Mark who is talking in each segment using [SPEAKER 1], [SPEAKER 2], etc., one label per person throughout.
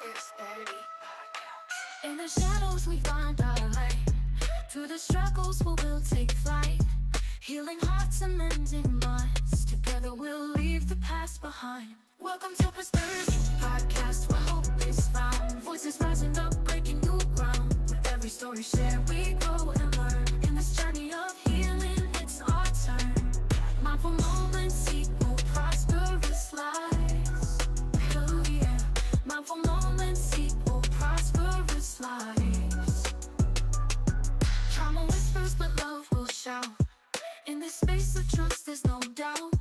[SPEAKER 1] Persperity Podcast. In the shadows we find our light. Through the struggles we will take flight. Healing hearts and mending minds. Together we'll leave the past behind. Welcome to Persperity Podcast, where hope is found. Voices rising up, breaking new ground. With every story shared, we grow and learn. In this journey of healing, it's our turn. Mindful moments equal prosperous lives. Oh yeah. Mindful moments equal prosperous lives. Trauma whispers, but love will shout. In this space of trust, there's no doubt.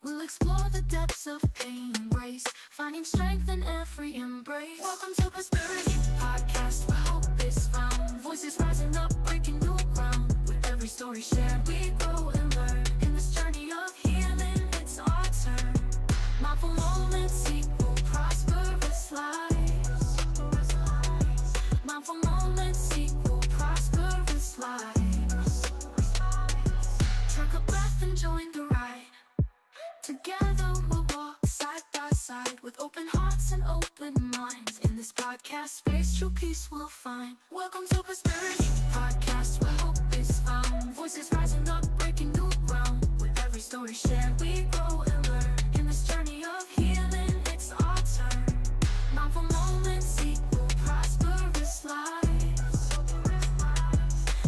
[SPEAKER 1] We'll explore the depths of pain and grace, finding strength in every embrace. Welcome to Persperity Podcast, where hope is found. Voices rising up, breaking new ground. With every story shared, we grow and learn. In this journey of healing, it's our turn. Mindful moments equal prosperous lives. Mindful moments equal prosperous lives. Take a breath and join the ride. Together we'll walk side by side with open hearts and open minds. In this podcast space, true peace we'll find. Welcome to Persperity Podcast, where hope is found. Voices rising up, breaking new ground. With every story shared, we grow and learn. In this journey of healing, it's our turn. Mindful moments equal prosperous lives.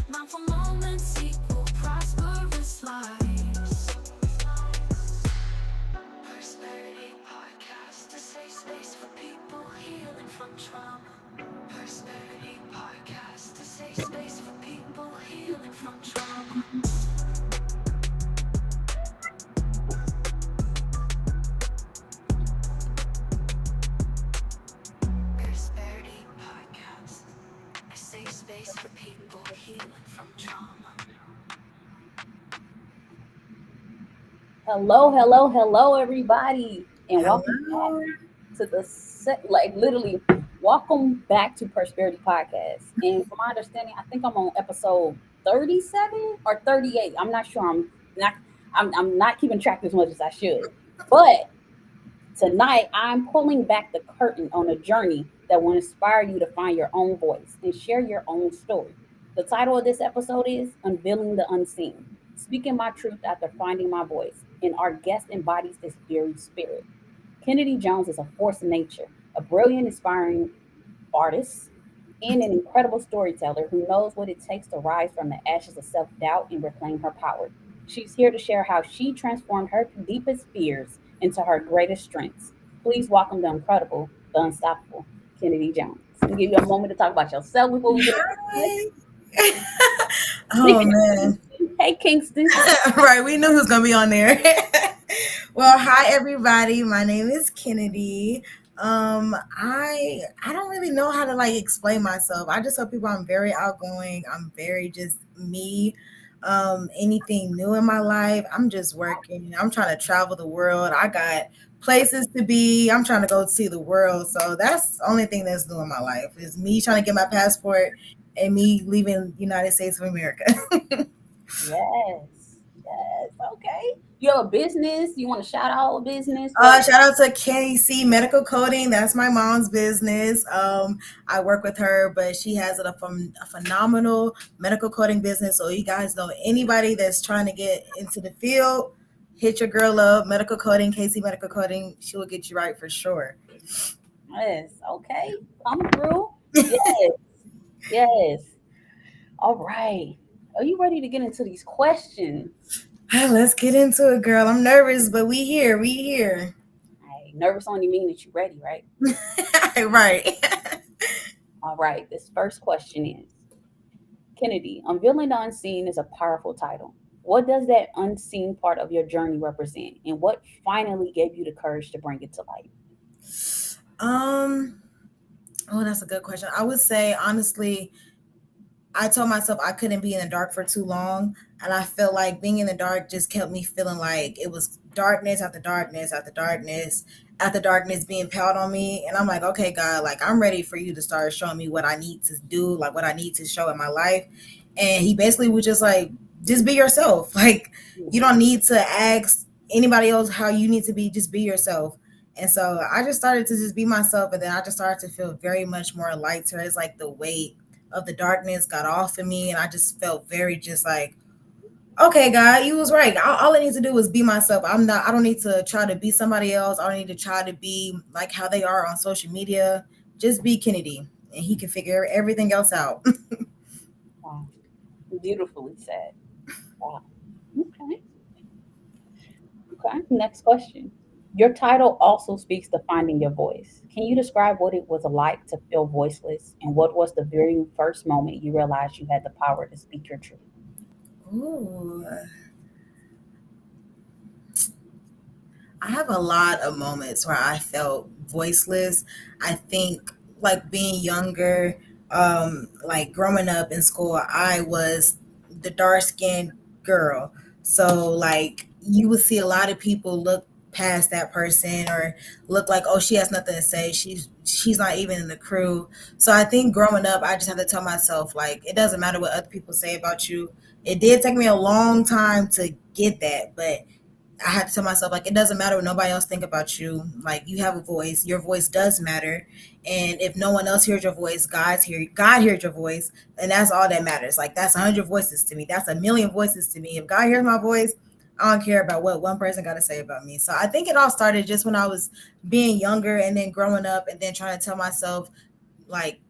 [SPEAKER 1] Mindful moments equal prosperous lives. Persperity Podcast, a safe space for people healing from trauma. Persperity Podcast, a safe space for people healing from trauma. Persperity Podcast, a safe space for people healing from trauma.
[SPEAKER 2] Hello, everybody, and welcome
[SPEAKER 3] Hello.
[SPEAKER 2] back to welcome back to Persperity Podcast. And from my understanding, I think I'm on episode 37 or 38. I'm not sure. I'm not keeping track as much as I should. But tonight, I'm pulling back the curtain on a journey that will inspire you to find your own voice and share your own story. The title of this episode is Unveiling the Unseen, Speaking My Truth After Finding My Voice, and our guest embodies this very spirit. Kinadee Jones is a force of nature, a brilliant, inspiring artist, and an incredible storyteller who knows what it takes to rise from the ashes of self doubt and reclaim her power. She's here to share how she transformed her deepest fears into her greatest strengths. Please welcome the incredible, the unstoppable, Kinadee Jones. I'll give you a moment to talk about yourself before we get into
[SPEAKER 3] Hi. Oh
[SPEAKER 2] Speaking
[SPEAKER 3] man.
[SPEAKER 2] of Kingston, hey Kingston.
[SPEAKER 3] Right, we knew who's gonna be on there. Well, hi everybody. My name is Kennedy. I don't really know how to like explain myself. I just tell people I'm very outgoing. I'm very just me. Anything new in my life, I'm just working. I'm trying to travel the world. I got places to be. I'm trying to go see the world. So that's the only thing that's new in my life is me trying to get my passport and me leaving United States of America.
[SPEAKER 2] Yes, okay. You have a business? You want to shout out a business?
[SPEAKER 3] Shout out to KC Medical Coding. That's my mom's business. I work with her, but she has a phenomenal medical coding business. So you guys know anybody that's trying to get into the field, hit your girl up. Medical Coding, KC Medical Coding. She will get you right for sure.
[SPEAKER 2] Yes, okay. Come through. Yes. All right. Are you ready to get into these questions?
[SPEAKER 3] Let's get into it, girl. I'm nervous, but we here.
[SPEAKER 2] Hey, nervous only mean that you're ready, right?
[SPEAKER 3] Right.
[SPEAKER 2] All right. This first question is Kinadee, Unveiling the Unseen is a powerful title. What does that unseen part of your journey represent? And what finally gave you the courage to bring it to light?
[SPEAKER 3] Oh, that's a good question. I would say honestly, I told myself I couldn't be in the dark for too long. And I felt like being in the dark just kept me feeling like it was darkness after darkness after darkness after darkness being piled on me. And I'm like, okay, God, like I'm ready for you to start showing me what I need to do, like what I need to show in my life. And he basically was just like, just be yourself. Like you don't need to ask anybody else how you need to be, just be yourself. And so I just started to just be myself, and then I just started to feel very much more lighter. It's like the weight of the darkness got off of me, and I just felt very just like, okay, God, you was right. All I need to do is be myself. I don't need to try to be somebody else. I don't need to try to be like how they are on social media. Just be Kennedy, and he can figure everything else out.
[SPEAKER 2] Wow. Beautifully said. Wow. Okay. Okay. Next question. Your title also speaks to finding your voice. Can you describe what it was like to feel voiceless and what was the very first moment you realized you had the power to speak your truth?
[SPEAKER 3] Ooh, I have a lot of moments where I felt voiceless. I think like being younger, like growing up in school, I was the dark skinned girl. So like you would see a lot of people look past that person or look like, oh, she has nothing to say. She's not even in the crew. So I think growing up I just have to tell myself like it doesn't matter what other people say about you. It did take me a long time to get that, but I had to tell myself like it doesn't matter what nobody else think about you. Like you have a voice. Your voice does matter. And if no one else hears your voice, God hears your voice, and that's all that matters. Like that's 100 voices to me. That's a million voices to me. If God hears my voice, I don't care about what one person got to say about me. So I think it all started just when I was being younger and then growing up and then trying to tell myself like,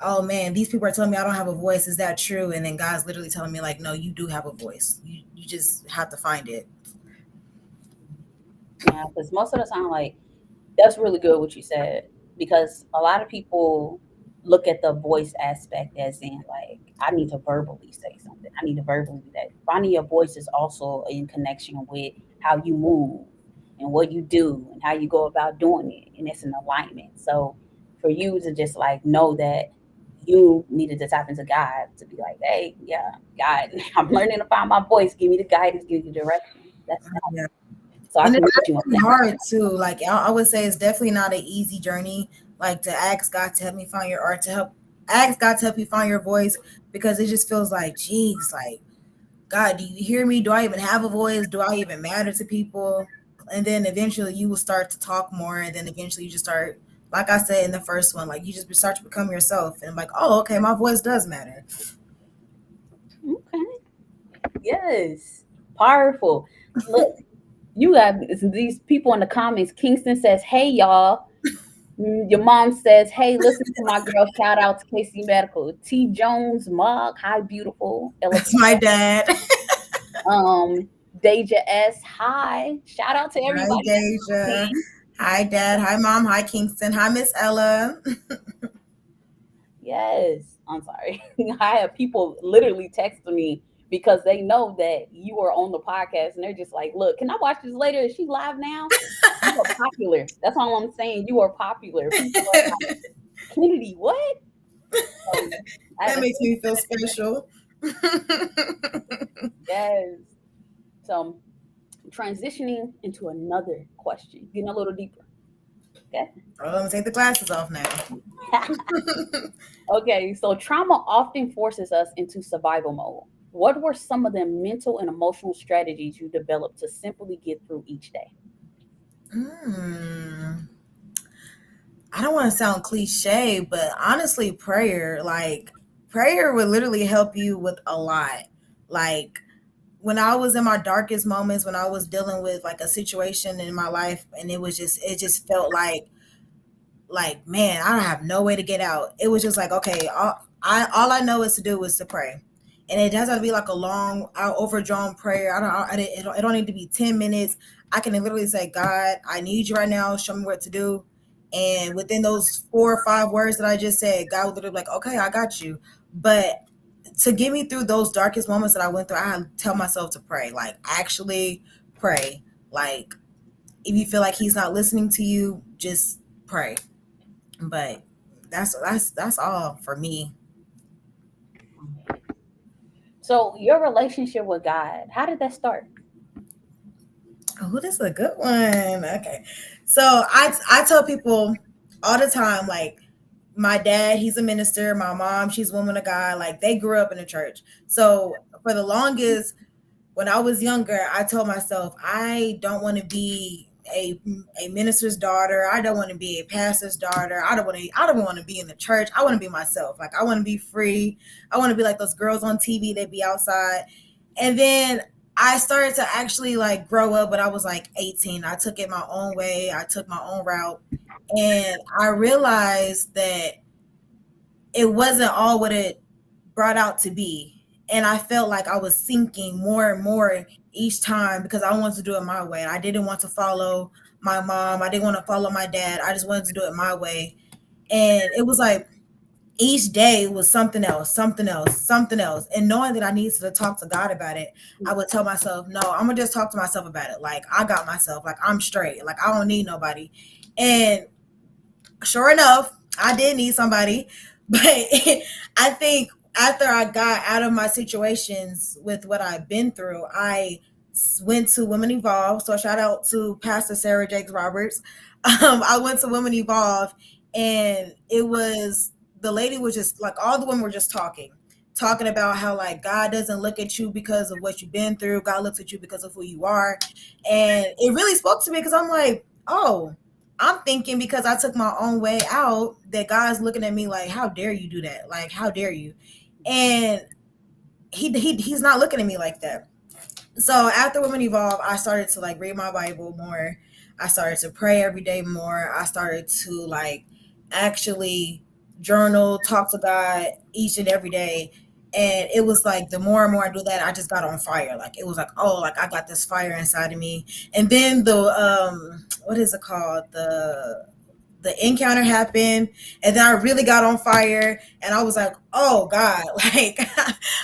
[SPEAKER 3] oh man, these people are telling me I don't have a voice. Is that true? And then God's literally telling me like, no, you do have a voice. You just have to find it.
[SPEAKER 2] Yeah, because most of the time, like, that's really good what you said because a lot of people look at the voice aspect as in like I need to verbally say something. I need to verbally do that. Finding your voice is also in connection with how you move and what you do and how you go about doing it, and it's an alignment. So for you to just like know that you needed to tap into God to be like, hey, yeah, God, I'm learning to find my voice. Give me the guidance, give me the direction. That's
[SPEAKER 3] Yeah.
[SPEAKER 2] so I
[SPEAKER 3] And it's
[SPEAKER 2] commend you on
[SPEAKER 3] actually
[SPEAKER 2] that.
[SPEAKER 3] hard too. Like I would say, it's definitely not an easy journey. Like to ask God to help me find your art, to help ask God to help you find your voice, because it just feels like, geez, like God, do you hear me? Do I even have a voice? Do I even matter to people? And then eventually you will start to talk more, and then eventually you just start, like I said in the first one, like you just start to become yourself, and I'm like, oh, okay, my voice does matter.
[SPEAKER 2] Okay. Yes. Powerful. Look, you got these people in the comments. Kingston says, hey, y'all. Your mom says, hey, listen to my girl. Shout out to KC Medical. T. Jones, Mug, hi, beautiful. Ella,
[SPEAKER 3] That's my dad.
[SPEAKER 2] Deja S, hi. Shout out to
[SPEAKER 3] Hi,
[SPEAKER 2] everybody.
[SPEAKER 3] Deja. Hi, Dad. Hi, Mom. Hi, Kingston. Hi, Miss Ella.
[SPEAKER 2] Yes. I'm sorry. I have people literally texting me because they know that you are on the podcast and they're just like, look, can I watch this later? Is she live now? You are popular. That's all I'm saying. You are popular. People are like, Kennedy, what? I had
[SPEAKER 3] That
[SPEAKER 2] to
[SPEAKER 3] makes me feel special.
[SPEAKER 2] yes. So transitioning into another question, getting a little deeper. Okay.
[SPEAKER 3] Oh, let me take the glasses off now.
[SPEAKER 2] Okay. So trauma often forces us into survival mode. What were some of the mental and emotional strategies you developed to simply get through each day?
[SPEAKER 3] Hmm. I don't want to sound cliche, but honestly, prayer would literally help you with a lot. Like when I was in my darkest moments, when I was dealing with like a situation in my life, and it just felt like man, I don't have no way to get out. It was just like, okay, all I know is to do is to pray, and it doesn't have to be like a long overdrawn prayer. It don't need to be 10 minutes. I can literally say, God, I need you right now, show me what to do. And within those 4 or 5 words that I just said, God would literally be like, okay, I got you. But to get me through those darkest moments that I went through, I had to tell myself to pray, like actually pray. Like if you feel like he's not listening to you, just pray. But that's all for me.
[SPEAKER 2] So your relationship with God, how did that start?
[SPEAKER 3] Oh, this is a good one. Okay, so I tell people all the time, like my dad, he's a minister. My mom, she's a woman of God. Like they grew up in the church. So for the longest, when I was younger, I told myself I don't want to be a a minister's daughter. I don't want to be a pastor's daughter. I don't want to be in the church. I want to be myself. Like I want to be free. I want to be like those girls on TV that be outside. And then I started to actually like grow up when I was like 18. I took it my own way. I took my own route. And I realized that it wasn't all what it brought out to be. And I felt like I was sinking more and more each time because I wanted to do it my way. I didn't want to follow my mom. I didn't want to follow my dad. I just wanted to do it my way. And it was like each day was something else, something else, something else. And knowing that I needed to talk to God about it, I would tell myself, no, I'm gonna just talk to myself about it. Like I got myself, like I'm straight, like I don't need nobody. And sure enough, I did need somebody. But I think after I got out of my situations with what I've been through, I went to Women Evolve. So shout out to Pastor Sarah Jakes Roberts. I went to Women Evolve, and it was the lady was just like all the women were just talking about how like God doesn't look at you because of what you've been through. God looks at you because of who you are, and it really spoke to me because I'm like, oh, I'm thinking because I took my own way out that God's looking at me like, how dare you do that? Like, how dare you? And he's not looking at me like that. So after Women Evolve, I started to like read my Bible more. I started to pray every day more. I started to like actually journal, talk to God each and every day. And it was like the more and more I do that, I just got on fire. Like it was like, oh, like I got this fire inside of me. And then the what is it called? The encounter happened, and then I really got on fire, and I was like, oh God, like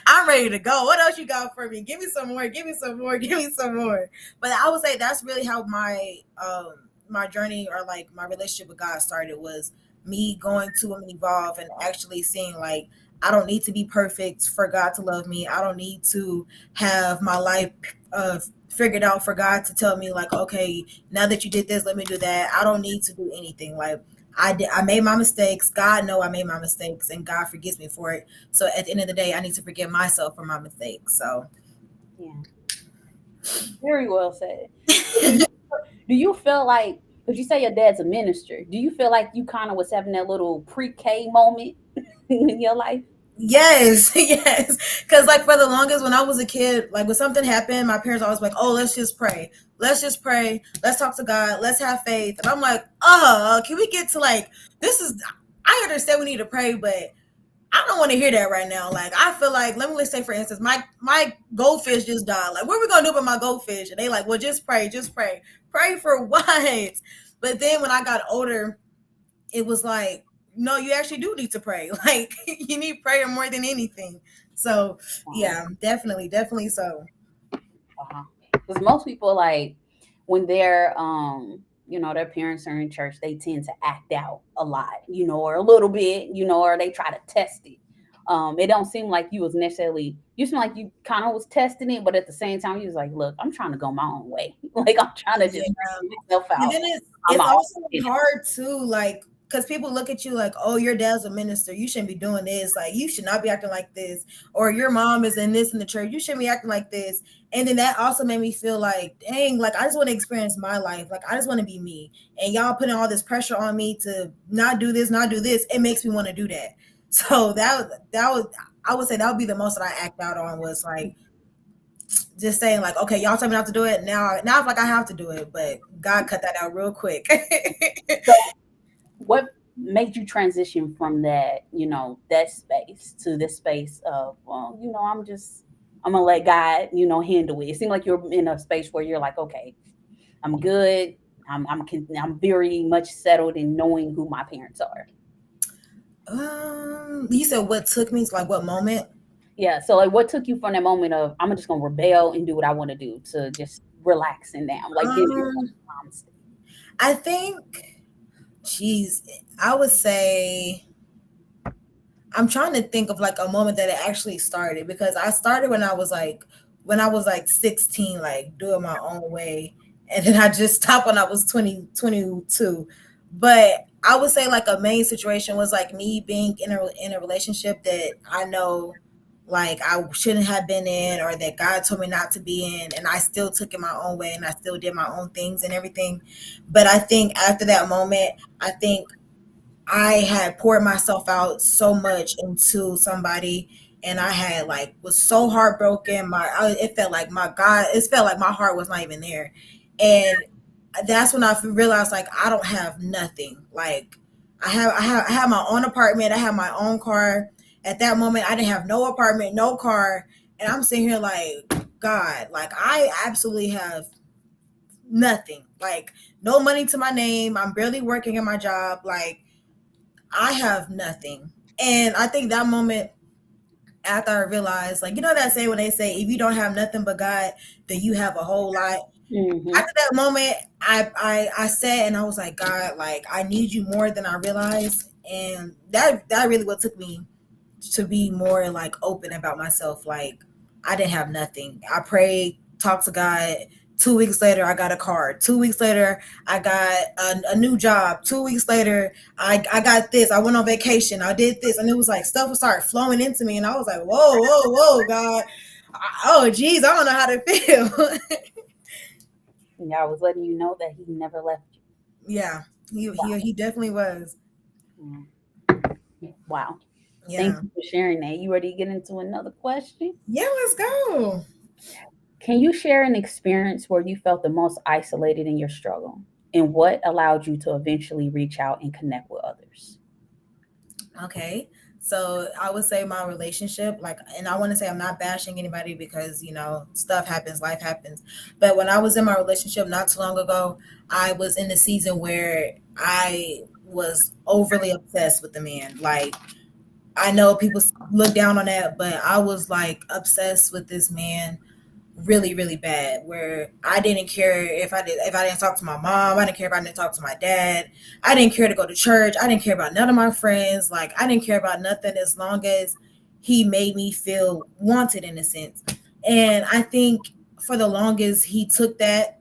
[SPEAKER 3] I'm ready to go. What else you got for me? Give me some more, give me some more, give me some more. But I would say that's really how my journey or like my relationship with God started, was me going to Women Evolve and actually seeing like I don't need to be perfect for God to love me. I don't need to have my life figured out for God to tell me like, okay, now that you did this, let me do that. I don't need to do anything. Like I made my mistakes. God know I made my mistakes, and God forgives me for it. So at the end of the day, I need to forgive myself for my mistakes. So
[SPEAKER 2] Yeah, very well said. Do you feel like, because you say your dad's a minister, do you feel like you kind of was having that little pre-K moment in your life?
[SPEAKER 3] yes, yes. Because like for the longest, when I was a kid, like when something happened, my parents always like, "Oh, let's just pray. Let's just pray. Let's talk to God. Let's have faith." And I'm like, can we get to like this is? I understand we need to pray, but I don't want to hear that right now. Like I feel like let's say for instance, my goldfish just died. Like what are we gonna do with my goldfish? And they like, well, just pray, pray for what? But then when I got older, it was like, no, you actually do need to pray. Like you need prayer more than anything. So yeah, definitely so.
[SPEAKER 2] Because most people, like, when they're their parents are in church, they tend to act out a lot, or a little bit, or they try to test it. It don't seem like you was necessarily, you seem like you kind of was testing it, but at the same time you was like, look, I'm trying to go my own way. Like I'm trying to just figure myself
[SPEAKER 3] And
[SPEAKER 2] out.
[SPEAKER 3] then
[SPEAKER 2] I'm
[SPEAKER 3] it's
[SPEAKER 2] out.
[SPEAKER 3] also hard too, like because people look at you like, oh, your dad's a minister, you shouldn't be doing this, like you should not be acting like this, or your mom is in this in the church, you shouldn't be acting like this. And then that also made me feel like, dang, like I just want to experience my life, like I just want to be me, and y'all putting all this pressure on me to not do this, not do this, it makes me want to do that. So that was I would say that would be the most that I act out on, was like just saying like, okay, y'all tell me not to do it. Now I feel like I have to do it, but God cut that out real quick.
[SPEAKER 2] So what made you transition from that, that space to this space of, well, I'm gonna let God, handle it. It seemed like you're in a space where you're like, okay, I'm good. I'm very much settled in knowing who my parents are.
[SPEAKER 3] You said what took me to like what moment?
[SPEAKER 2] Yeah. So like, what took you from that moment of I'm just gonna rebel and do what I want to do to just relaxing down, like getting honesty?
[SPEAKER 3] I think, geez, I would say I'm trying to think of like a moment that it actually started, because I started when I was like 16, like doing my own way. And then I just stopped when I was 22. But I would say like a main situation was like me being in a relationship that I know like I shouldn't have been in, or that God told me not to be in, and I still took it my own way and I still did my own things and everything. But I think after that moment, I think I had poured myself out so much into somebody, and I had like was so heartbroken. It felt like my God, it felt like my heart was not even there, and that's when I realized like I don't have nothing. Like I have my own apartment, I have my own car. At that moment, I didn't have no apartment, no car, and I'm sitting here like God, like I absolutely have nothing. Like no money to my name. I'm barely working in my job. Like I have nothing. And I think that moment after I realized, like, you know that say when they say if you don't have nothing but God, then you have a whole lot.
[SPEAKER 2] Mm-hmm.
[SPEAKER 3] After that moment, I sat and I was like, God, like I need you more than I realized. And that really what took me to be more like open about myself. Like I didn't have nothing. I prayed, talked to God. 2 weeks later, I got a car. 2 weeks later, I got a new job. 2 weeks later, I got this. I went on vacation. I did this, and it was like stuff would start flowing into me, and I was like, whoa, whoa, whoa, God. Oh, geez, I don't know how to feel.
[SPEAKER 2] And I was letting you know that he never left you.
[SPEAKER 3] Yeah,
[SPEAKER 2] Wow.
[SPEAKER 3] he definitely was.
[SPEAKER 2] Mm. Wow. Thank
[SPEAKER 3] Yeah,
[SPEAKER 2] you for sharing that. You ready to get into another question?
[SPEAKER 3] yeah. Let's go.
[SPEAKER 2] Can you share an experience where you felt the most isolated in your struggle and what allowed you to eventually reach out and connect with others?
[SPEAKER 3] Okay. So I would say my relationship, like, and I want to say I'm not bashing anybody because, stuff happens, life happens. But when I was in my relationship not too long ago, I was in a season where I was overly obsessed with the man. Like, I know people look down on that, but I was like obsessed with this man really really bad, where I didn't care if I didn't talk to my mom. I didn't care if I didn't talk to my dad. I didn't care to go to church. I didn't care about none of my friends. Like I didn't care about nothing as long as he made me feel wanted in a sense. And I think for the longest he took that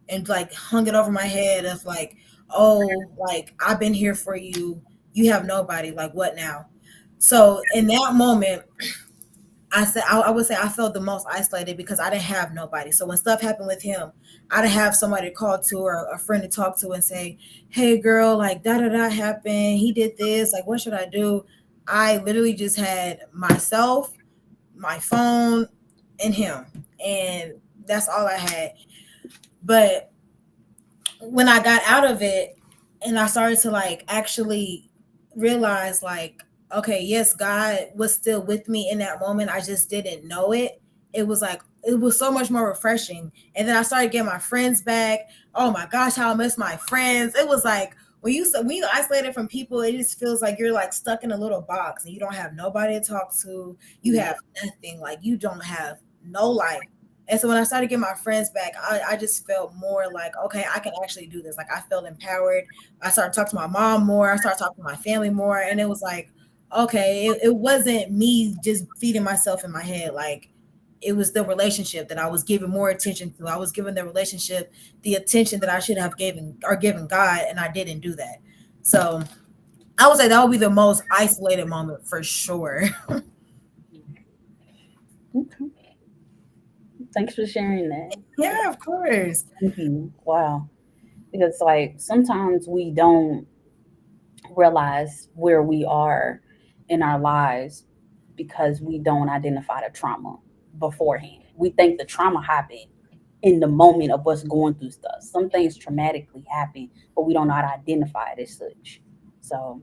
[SPEAKER 3] and like hung it over my head of like, oh, like I've been here for you, you have nobody, like what now? So in that moment, I would say I felt the most isolated because I didn't have nobody. So when stuff happened with him, I didn't have somebody to call to or a friend to talk to and say, "Hey, girl, like da da da happened. He did this. Like, what should I do?" I literally just had myself, my phone, and him, and that's all I had. But when I got out of it and I started to like actually realize like, okay, yes, God was still with me in that moment. I just didn't know it. It was like it was so much more refreshing. And then I started getting my friends back. Oh my gosh, how I miss my friends. It was like when you isolated from people, it just feels like you're like stuck in a little box and you don't have nobody to talk to. You
[SPEAKER 2] Yeah.
[SPEAKER 3] have nothing. Like you don't have no life. And so when I started getting my friends back, I just felt more like, okay, I can actually do this. Like I felt empowered. I started talking to my mom more. I started talking to my family more. And it was like, okay, it wasn't me just feeding myself in my head. Like it was the relationship that I was giving more attention to. I was giving the relationship the attention that I should have given God, and I didn't do that. So I would say that would be the most isolated moment for sure.
[SPEAKER 2] Okay. Thanks for sharing that.
[SPEAKER 3] Yeah, of course.
[SPEAKER 2] Thank you. Wow. Because like sometimes we don't realize where we are in our lives because we don't identify the trauma beforehand. We think the trauma happened in the moment of us going through stuff. Some things traumatically happen, but we don't know how to identify it as such. So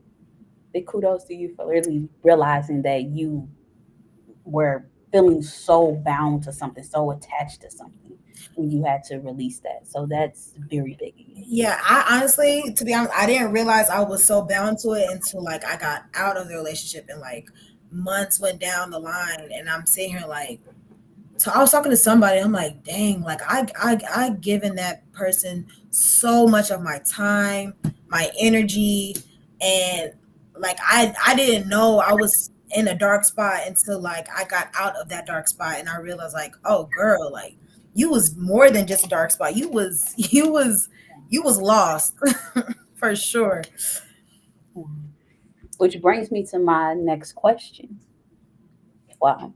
[SPEAKER 2] big kudos to you for really realizing that you were feeling so bound to something, so attached to something, and you had to release that. So that's very big of you.
[SPEAKER 3] Yeah, I honestly, to be honest, I didn't realize I was so bound to it until like I got out of the relationship and like months went down the line, and I'm sitting here like, so I was talking to somebody. I'm like, dang, like I given that person so much of my time, my energy, and like I didn't know I was in a dark spot until like I got out of that dark spot and I realized like, oh girl, like you was more than just a dark spot. You was lost for sure.
[SPEAKER 2] Which brings me to my next question. Wow.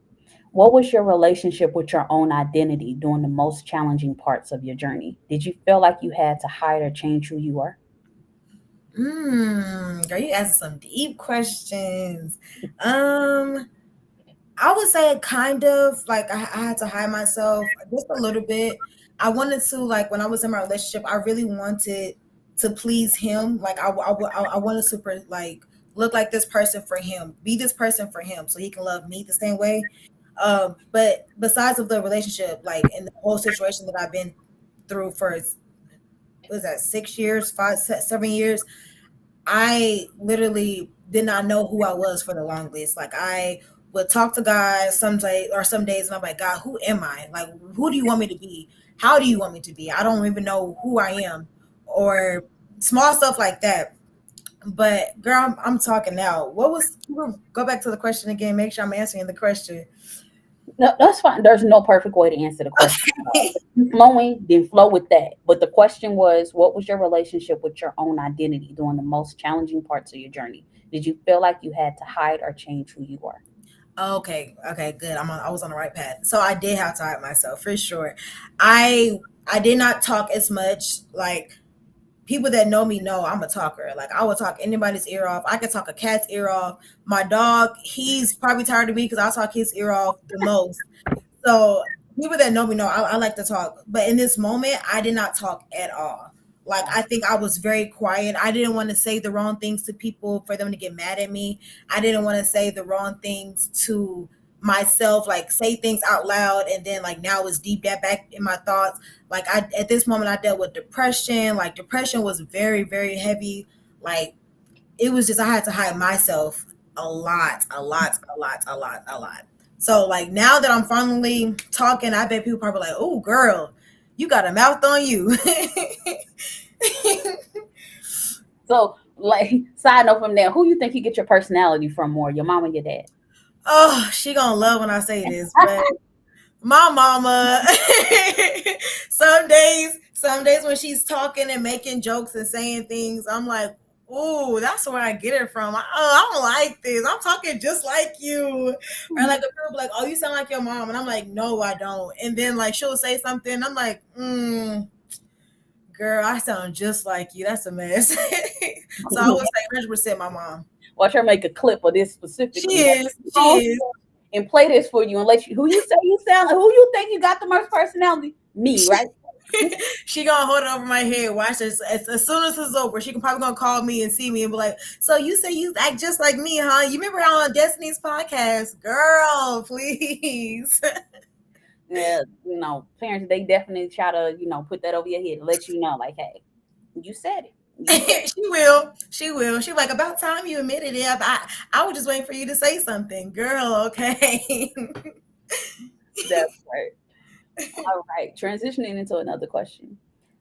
[SPEAKER 2] What was your relationship with your own identity during the most challenging parts of your journey? Did you feel like you had to hide or change who you are?
[SPEAKER 3] Girl, you asking some deep questions. Um, I would say kind of like I had to hide myself just a little bit. I wanted to like when I was in my relationship, I really wanted to please him. Like I wanted to like look like this person for him, be this person for him, so he can love me the same way. But besides of the relationship, like in the whole situation that I've been through for was that 6 years, 7 years, I literally did not know who I was for the longest. Like I would talk to guys some day or some days, and I'm like, God, who am I? Like, who do you want me to be? How do you want me to be? I don't even know who I am, or small stuff like that. But girl, I'm talking now. What was? Go back to the question again. Make sure I'm answering the question.
[SPEAKER 2] No, that's fine. There's no perfect way to answer the question.
[SPEAKER 3] Okay.
[SPEAKER 2] If you flowing, then flow with that. But the question was, what was your relationship with your own identity during the most challenging parts of your journey? Did you feel like you had to hide or change who you are?
[SPEAKER 3] Okay, okay, good. I was on the right path. So I did have to hide myself for sure. I did not talk as much. Like people that know me know I'm a talker. Like I will talk anybody's ear off. I can talk a cat's ear off. My dog, he's probably tired of me because I talk his ear off the most. So people that know me know I like to talk, but in this moment, I did not talk at all. Like I think I was very quiet. I didn't want to say the wrong things to people for them to get mad at me. I didn't want to say the wrong things to myself, like say things out loud, and then like now it's deep that back in my thoughts. Like I at this moment I dealt with depression. Like depression was very very heavy. Like it was just I had to hide myself a lot, a lot, a lot, a lot, a lot. So like now that I'm finally talking, I bet people probably like, "Oh, girl, you got a mouth on you."
[SPEAKER 2] So, like, side note from there, who you think you get your personality from more, your mom or your dad?
[SPEAKER 3] Oh, she gonna love when I say this, but my mama, some days when she's talking and making jokes and saying things, I'm like, "Ooh, that's where I get it from." I don't like this. I'm talking just like you, or like a girl be like, "Oh, you sound like your mom," and I'm like, "No, I don't." And then like she'll say something, I'm like, "Girl, I sound just like you." That's a mess. So I would say 100% my mom.
[SPEAKER 2] Watch her make a clip of this
[SPEAKER 3] She
[SPEAKER 2] specifically.
[SPEAKER 3] is. She is.
[SPEAKER 2] And play this for you and let you who you say you sound like, who you think you got the most personality? Me, right?
[SPEAKER 3] She gonna hold it over my head. Watch this. As soon as it's over, she can probably gonna call me and see me and be like, "So you say you act just like me, huh? You remember on Destiny's podcast, girl? Please."
[SPEAKER 2] Yeah, parents they definitely try to, put that over your head and let you know, like, hey, you said it. You said
[SPEAKER 3] She will. She will. She like about time you admitted it. I was just waiting for you to say something, girl. Okay.
[SPEAKER 2] that's right. All right. Transitioning into another question.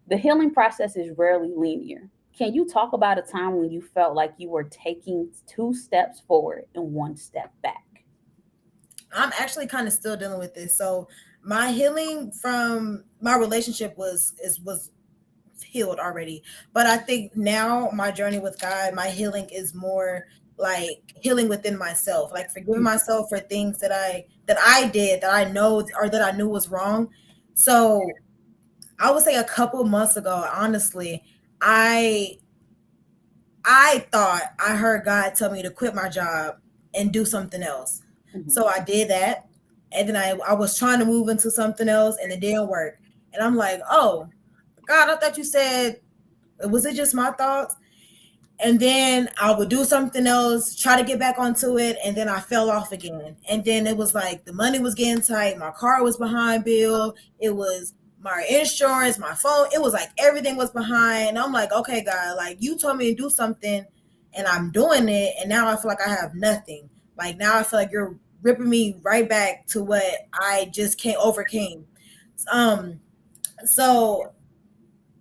[SPEAKER 2] The healing process is rarely linear. Can you talk about a time when you felt like you were taking two steps forward and one step back?
[SPEAKER 3] I'm actually kind of still dealing with this. So my healing from my relationship was healed already. But I think now my journey with God, my healing is more like healing within myself, like forgiving myself for things that I did that I know or that I knew was wrong. So I would say a couple months ago, honestly, I I thought I heard God tell me to quit my job and do something else.
[SPEAKER 2] Mhm.
[SPEAKER 3] So I did that. And then I was trying to move into something else and it didn't work. And I'm like, oh, God, I thought you said, was it just my thoughts? And then I would do something else, try to get back onto it, and then I fell off again. And then it was like the money was getting tight, my car was behind bill, it was my insurance, my phone, it was like everything was behind. And I'm like, okay, God, like you told me to do something and I'm doing it, and now I feel like I have nothing. Like now I feel like you're ripping me right back to what I just can't overcame. Um, so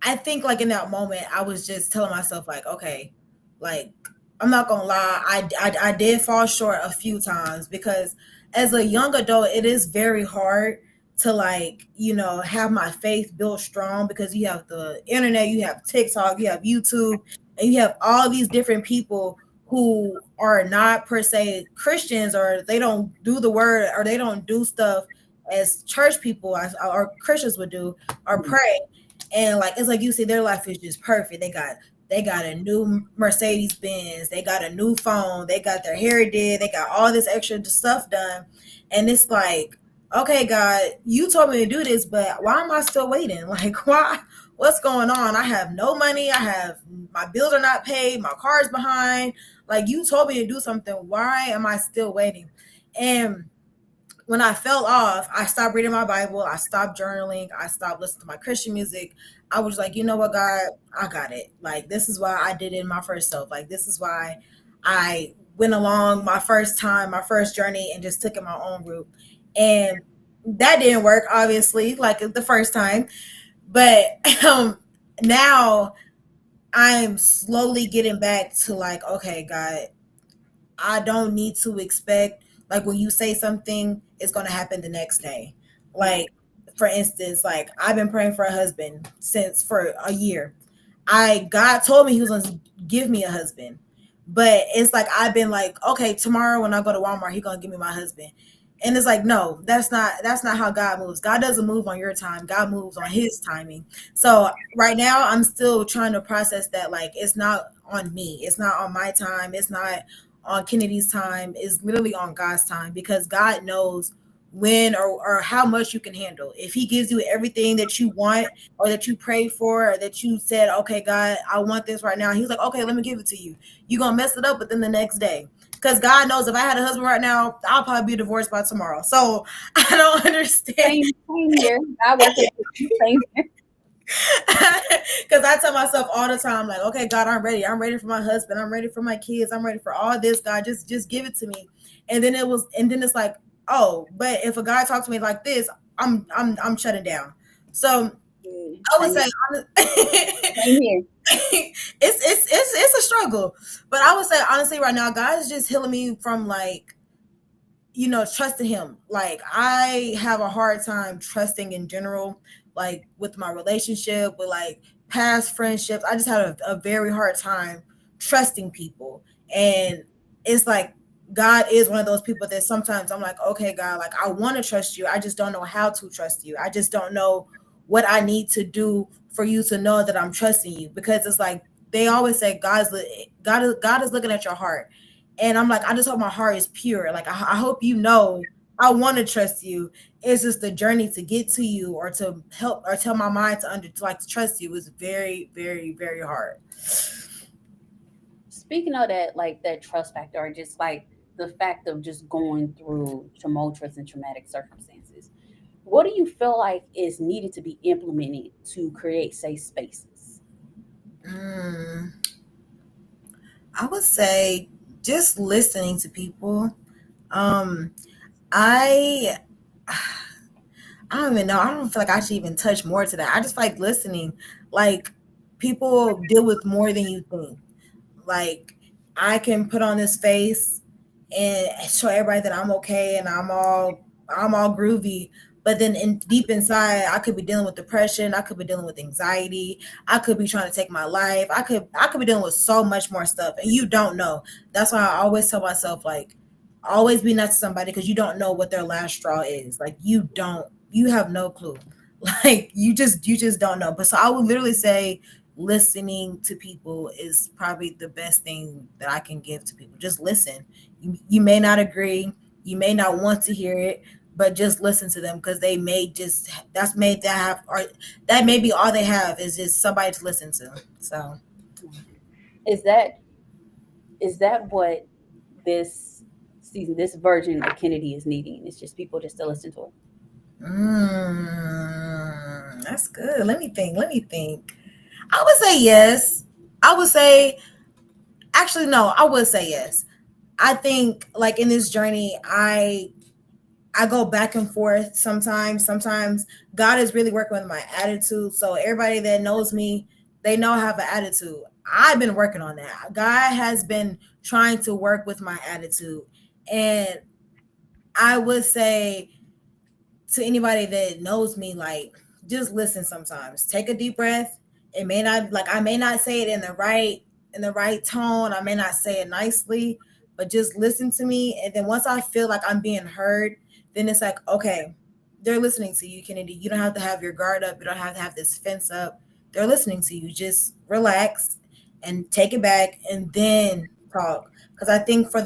[SPEAKER 3] I think like in that moment, I was just telling myself like, okay, like I'm not gonna lie, I did fall short a few times because as a young adult, it is very hard to like have my faith built strong because you have the internet, you have TikTok, you have YouTube, and you have all these different people who are not per se Christians, or they don't do the word, or they don't do stuff as church people or Christians would do, or pray. And like it's like you see their life is just perfect. They got a new Mercedes Benz, they got a new phone, they got their hair did, they got all this extra stuff done. And it's like, okay, God, you told me to do this, but why am I still waiting? Like, why? What's going on? I have no money. I have my bills are not paid. My car's behind. Like, you told me to do something. Why am I still waiting? And when I fell off, I stopped reading my Bible. I stopped journaling. I stopped listening to my Christian music. I was like, you know what, God, I got it. Like, this is why I did it in my first self. Like, this is why I went along my first time, my first journey, and just took it my own route. And that didn't work, obviously, like the first time. But now I'm slowly getting back to like, okay, God, I don't need to expect like when you say something, it's gonna happen the next day. Like for instance, like I've been praying for a husband since for a year. I God told me he was gonna give me a husband. But it's like I've been like, okay, tomorrow when I go to Walmart, he's gonna give me my husband. And it's like, no, that's not how God moves. God doesn't move on your time. God moves on his timing. So right now I'm still trying to process that like it's not on me. It's not on my time. It's not on Kennedy's time. It's literally on God's time because God knows when or how much you can handle. If he gives you everything that you want or that you prayed for or that you said, okay, God, I want this right now. He's like, okay, let me give it to you. You're going to mess it up within the next day. Because God knows if I had a husband right now, I'll probably be divorced by tomorrow. So I don't understand.
[SPEAKER 2] Same here. I work with you. Same here.
[SPEAKER 3] Because I tell myself all the time, like, okay, God, I'm ready. I'm ready for my husband. I'm ready for my kids. I'm ready for all this. God, just give it to me. And then it's like, oh, but if a guy talks to me like this, I'm shutting down. So I would
[SPEAKER 2] Same,
[SPEAKER 3] say,
[SPEAKER 2] same here.
[SPEAKER 3] it's a struggle, but I would say honestly, right now, God is just healing me from like trusting him. Like I have a hard time trusting in general, like with my relationship, with like past friendships. I just had a very hard time trusting people. And it's like God is one of those people that sometimes I'm like, okay, God, like I want to trust you. I just don't know how to trust you. I just don't know what I need to do for you to know that I'm trusting you. Because it's like they always say God is looking at your heart. And I'm like, I just hope my heart is pure. Like, I hope I want to trust you. It's just the journey to get to you or to help or tell my mind to like to trust you is very, very, very hard.
[SPEAKER 2] Speaking of that, like that trust factor, or just like the fact of just going through tumultuous and traumatic circumstances, what do you feel like is needed to be implemented to create safe spaces?
[SPEAKER 3] Mm, I would say just listening to people. Um, I I don't even know. I don't feel like I should even touch more to that. I just like listening. Like people deal with more than you think. Like I can put on this face and show everybody that I'm okay and I'm all groovy. But then in deep inside, I could be dealing with depression. I could be dealing with anxiety. I could be trying to take my life. I could be dealing with so much more stuff, and you don't know. That's why I always tell myself like, always be nice to somebody because you don't know what their last straw is. Like you have no clue. Like you just don't know. But so I would literally say listening to people is probably the best thing that I can give to people. Just listen. You may not agree, you may not want to hear it, but just listen to them because they may just that's made that have or that may be all they have is just somebody to listen to. So
[SPEAKER 2] Is that what this season, this version of Kennedy is needing? It's just people just to listen to her.
[SPEAKER 3] that's good. Let me think. Let me think. I would say yes. I would say actually no, I would say yes. I think like in this journey, I go back and forth sometimes. Sometimes God is really working with my attitude. So everybody that knows me, they know I have an attitude. I've been working on that. God has been trying to work with my attitude. And I would say to anybody that knows me, like just listen sometimes. Take a deep breath. It may not like I may not say it in the right in the right tone. I may not say it nicely, but just listen to me. And then once I feel like I'm being heard, then it's like, okay, they're listening to you, Kennedy. You don't have to have your guard up. You don't have to have this fence up. They're listening to you. Just relax and take it back and then talk. Because I think for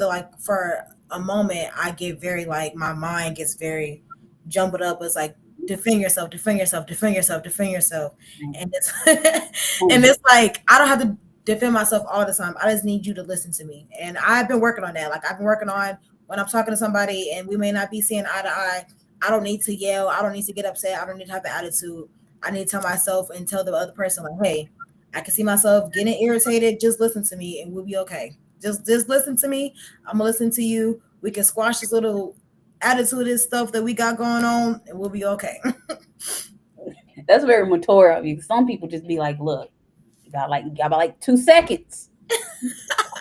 [SPEAKER 3] a moment, I get very like my mind gets very jumbled up. It's like defend yourself, defend yourself, defend yourself, defend yourself, and it's and it's like I don't have to defend myself all the time. I just need you to listen to me, and I've been working on that. Like I've been working on when I'm talking to somebody and we may not be seeing eye to eye. I don't need to yell. I don't need to get upset. I don't need to have an attitude. I need to tell myself and tell the other person like, hey, I can see myself getting irritated. Just listen to me, and we'll be okay. Just listen to me. I'm gonna listen to you. We can squash this little attitude and stuff that we got going on, and we'll be okay.
[SPEAKER 2] That's very mature of you. Some people just be like, look, you got like 2 seconds.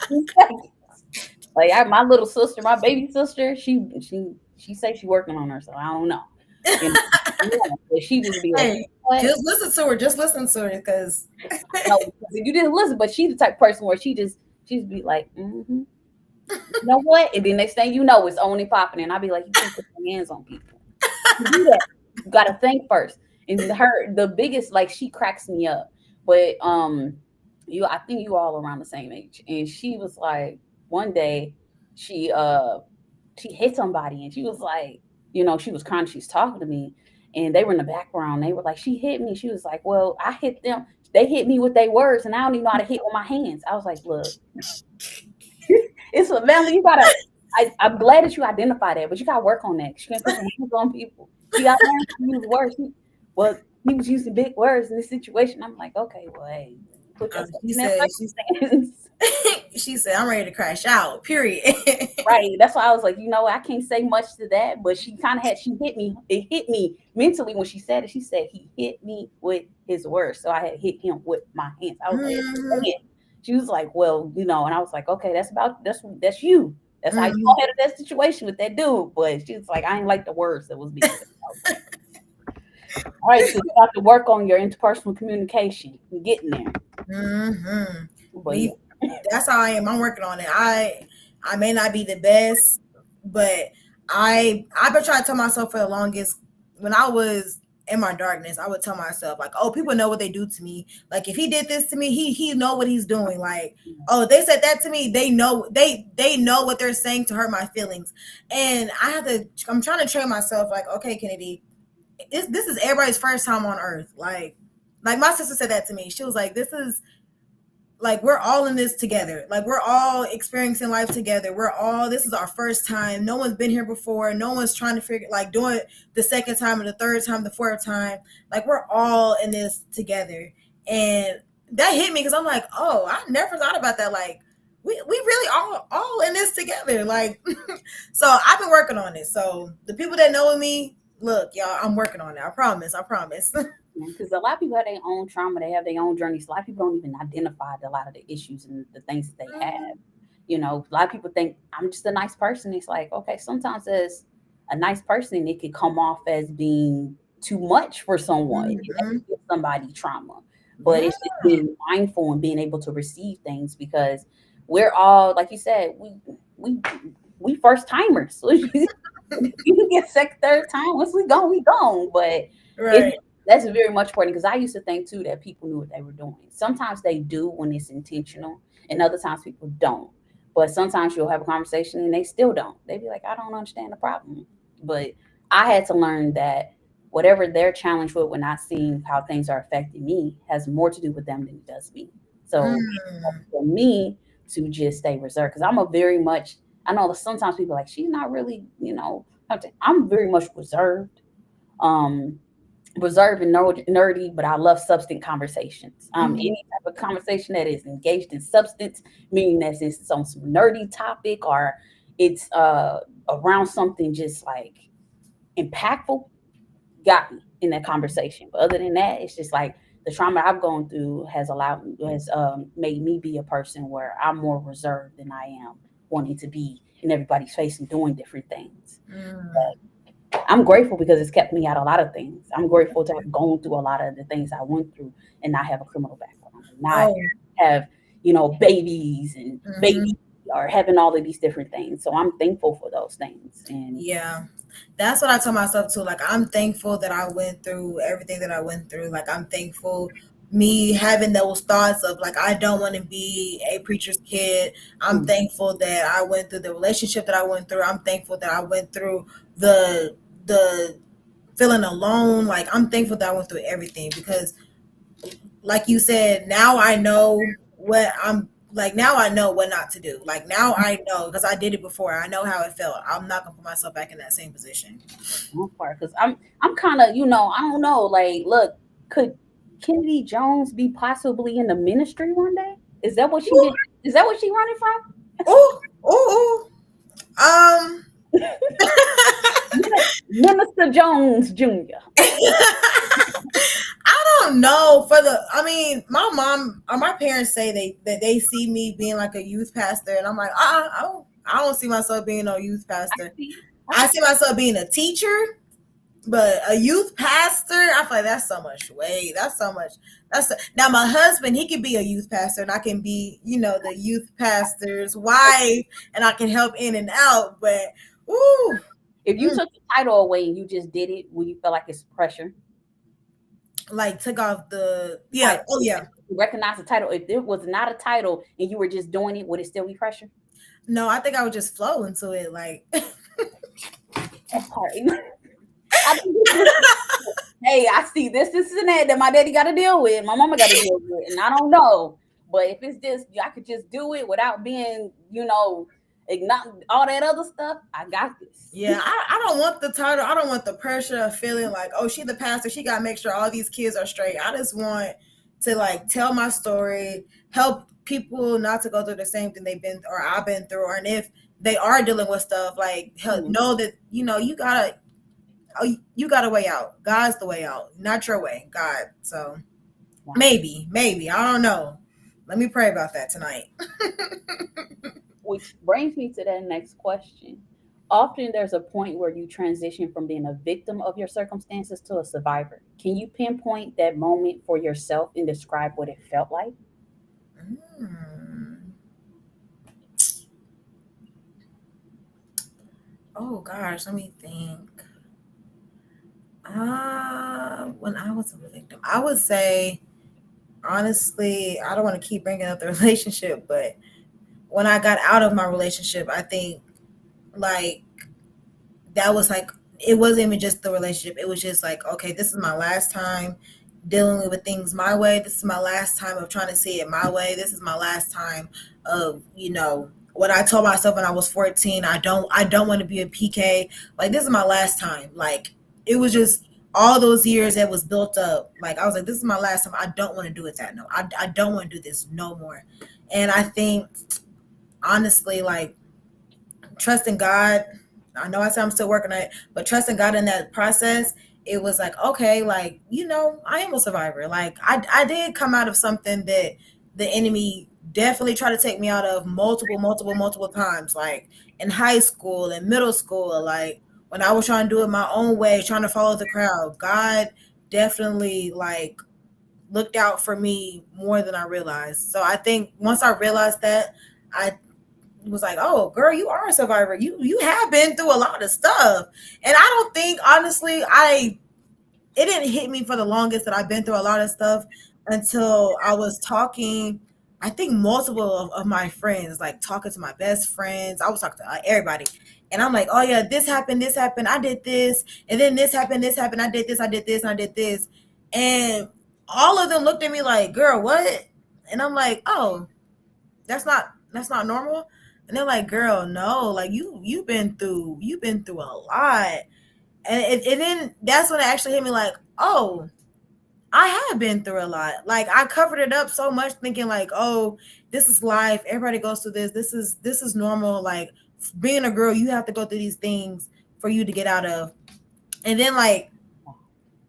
[SPEAKER 2] 2 seconds. Like my little sister, my baby sister, she say she working on her, so I don't know. And, yeah, she just be like,
[SPEAKER 3] Hey, just listen to her. Just listen to her, because
[SPEAKER 2] no, you didn't listen. But she's the type of person where she just be like, you know what? And then next thing you know, it's only popping, and I'll be like, you can't put your hands on people. You do that. You gotta think first. And the biggest, like, she cracks me up. But I think you all around the same age. And she was like, one day she hit somebody, and she was like, she was crying, she was talking to me, and they were in the background. They were like, she hit me. She was like, well, I hit them. They hit me with their words, and I don't even know how to hit with my hands. I was like, look, it's a value. You gotta. I'm glad that you identify that, but you gotta work on that. You can't put your hands on people. You gotta learn to use words. Well, he was using big words in this situation. I'm like, okay, well, hey, put yourself in that person's
[SPEAKER 3] she said, I'm ready to crash out, period.
[SPEAKER 2] Right. That's why I was like, I can't say much to that. But she hit me. It hit me mentally when she said it. She said he hit me with his words. So I had hit him with my hands. I was like, she was like, well, and I was like, okay, that's you. That's how you handle that situation with that dude. But she was like, I ain't like the words that was being said. All right, so you have to work on your interpersonal communication. You're getting there.
[SPEAKER 3] But that's how I am. I'm working on it. I may not be the best, but I've been trying to tell myself for the longest. When I was in my darkness, I would tell myself like, oh, people know what they do to me. Like if he did this to me, he know what he's doing. Like, oh, they said that to me. They know what they're saying to hurt my feelings. And I'm trying to train myself like, okay, Kinadee, this is everybody's first time on earth. Like my sister said that to me. She was like, this is like, we're all in this together. Like we're all experiencing life together. This is our first time. No one's been here before. No one's trying to figure, like doing it the second time or the third time, the fourth time. Like we're all in this together. And that hit me because I'm like, oh, I never thought about that. Like we really all in this together. Like, so I've been working on it. So the people that know me, look, y'all, I'm working on it. I promise.
[SPEAKER 2] Because a lot of people have their own trauma, they have their own journeys. A lot of people don't even identify a lot of the issues and the things that they have. A lot of people think I'm just a nice person. It's like, okay, sometimes as a nice person, it could come off as being too much for someone. It can give somebody trauma. But it's just being mindful and being able to receive things, because we're all, like you said, we first timers. So you can get second, third time. Once we gone. But that's very much important, because I used to think too that people knew what they were doing. Sometimes they do when it's intentional, and other times people don't. But sometimes you'll have a conversation and they still don't. They be like, I don't understand the problem. But I had to learn that whatever they're challenged with when I see how things are affecting me has more to do with them than it does me. So for me to just stay reserved, because I'm I know sometimes people are like, she's not really, I'm very much reserved. Reserved and nerdy, but I love substance conversations. Any type of conversation that is engaged in substance, meaning that it's on some nerdy topic or it's around something just like impactful, got me in that conversation. But other than that, it's just like the trauma I've gone through has made me be a person where I'm more reserved than I am wanting to be in everybody's face and doing different things. But I'm grateful because it's kept me out of a lot of things. I'm grateful to have gone through a lot of the things I went through and not have a criminal background. Not have, babies and babies are having all of these different things. So I'm thankful for those things. And
[SPEAKER 3] Yeah. That's what I tell myself too. Like, I'm thankful that I went through everything that I went through. Like, I'm thankful me having those thoughts of like, I don't want to be a preacher's kid. I'm
[SPEAKER 2] mm,
[SPEAKER 3] thankful that I went through the relationship that I went through. I'm thankful that I went through the feeling alone. Like, I'm thankful that I went through everything because, like you said, now I know what I'm like. Now I know what not to do. Like, now I know because I did it before. I know how it felt. I'm not gonna put myself back in that same position.
[SPEAKER 2] because I'm kind of, I don't know. Like, look, could Kinadee Jones be possibly in the ministry one day? Is that what she did? Is that what she running from?
[SPEAKER 3] Oh, oh, oh.
[SPEAKER 2] Minister Jones Jr.
[SPEAKER 3] I don't know. I mean, my mom or my parents say that they see me being like a youth pastor, and I'm like, I don't see myself being no youth pastor.
[SPEAKER 2] See,
[SPEAKER 3] I see myself being a teacher, but a youth pastor, I feel like that's so much weight. That's so much. Now my husband, he can be a youth pastor, and I can be, the youth pastor's wife, and I can help in and out. But, ooh,
[SPEAKER 2] if you took the title away and you just did it, would you feel like it's pressure?
[SPEAKER 3] like took off yeah, oh yeah.
[SPEAKER 2] Recognize the title. If there was not a title and you were just doing it, would it still be pressure?
[SPEAKER 3] No, I think I would just flow into it, like.
[SPEAKER 2] That part. Hey, I see this and that my daddy got to deal with, my mama got to deal with, and I don't know. But if it's just, I could just do it without being, ignoring all that other stuff. I got this.
[SPEAKER 3] Yeah, I don't want the title. I don't want the pressure of feeling like, oh, she the pastor. She got to make sure all these kids are straight. I just want to like tell my story, help people not to go through the same thing they've been or I've been through, and if they are dealing with stuff, like know that you got a way out. God's the way out, not your way. God. So maybe I don't know. Let me pray about that tonight.
[SPEAKER 2] Which brings me to that next question. Often there's a point where you transition from being a victim of your circumstances to a survivor. Can you pinpoint that moment for yourself and describe what it felt like?
[SPEAKER 3] Oh gosh, let me think. When I was a victim, I would say, honestly, I don't want to keep bringing up the relationship, but when I got out of my relationship, I think like that was like, it wasn't even just the relationship. It was just like, okay, this is my last time dealing with things my way. This is my last time of trying to see it my way. This is my last time of, what I told myself when I was 14, I don't want to be a PK. Like, this is my last time. Like, it was just all those years that was built up. Like, I was like, this is my last time. I don't want to do it that no. I don't want to do this no more. And I think, honestly, like, trusting God, I know I said I'm still working on it, but trusting God in that process, it was like, okay, like, I am a survivor. Like, I did come out of something that the enemy definitely tried to take me out of multiple times, like in high school and middle school, like when I was trying to do it my own way, trying to follow the crowd. God definitely like looked out for me more than I realized. So I think once I realized that, I was like, oh girl, you are a survivor. You have been through a lot of stuff. And I don't think, honestly, it didn't hit me for the longest that I've been through a lot of stuff until I was talking, I think multiple of my friends, like talking to my best friends. I was talking to everybody. And I'm like, oh yeah, this happened, I did this. And then this happened, I did this, and I did this. And all of them looked at me like, girl, what? And I'm like, oh, that's not normal. And they're like, girl, no, like you've been through a lot. And then that's when it actually hit me like, oh, I have been through a lot. Like, I covered it up so much thinking like, oh, this is life. Everybody goes through this. This is normal. Like, being a girl, you have to go through these things for you to get out of. And then like,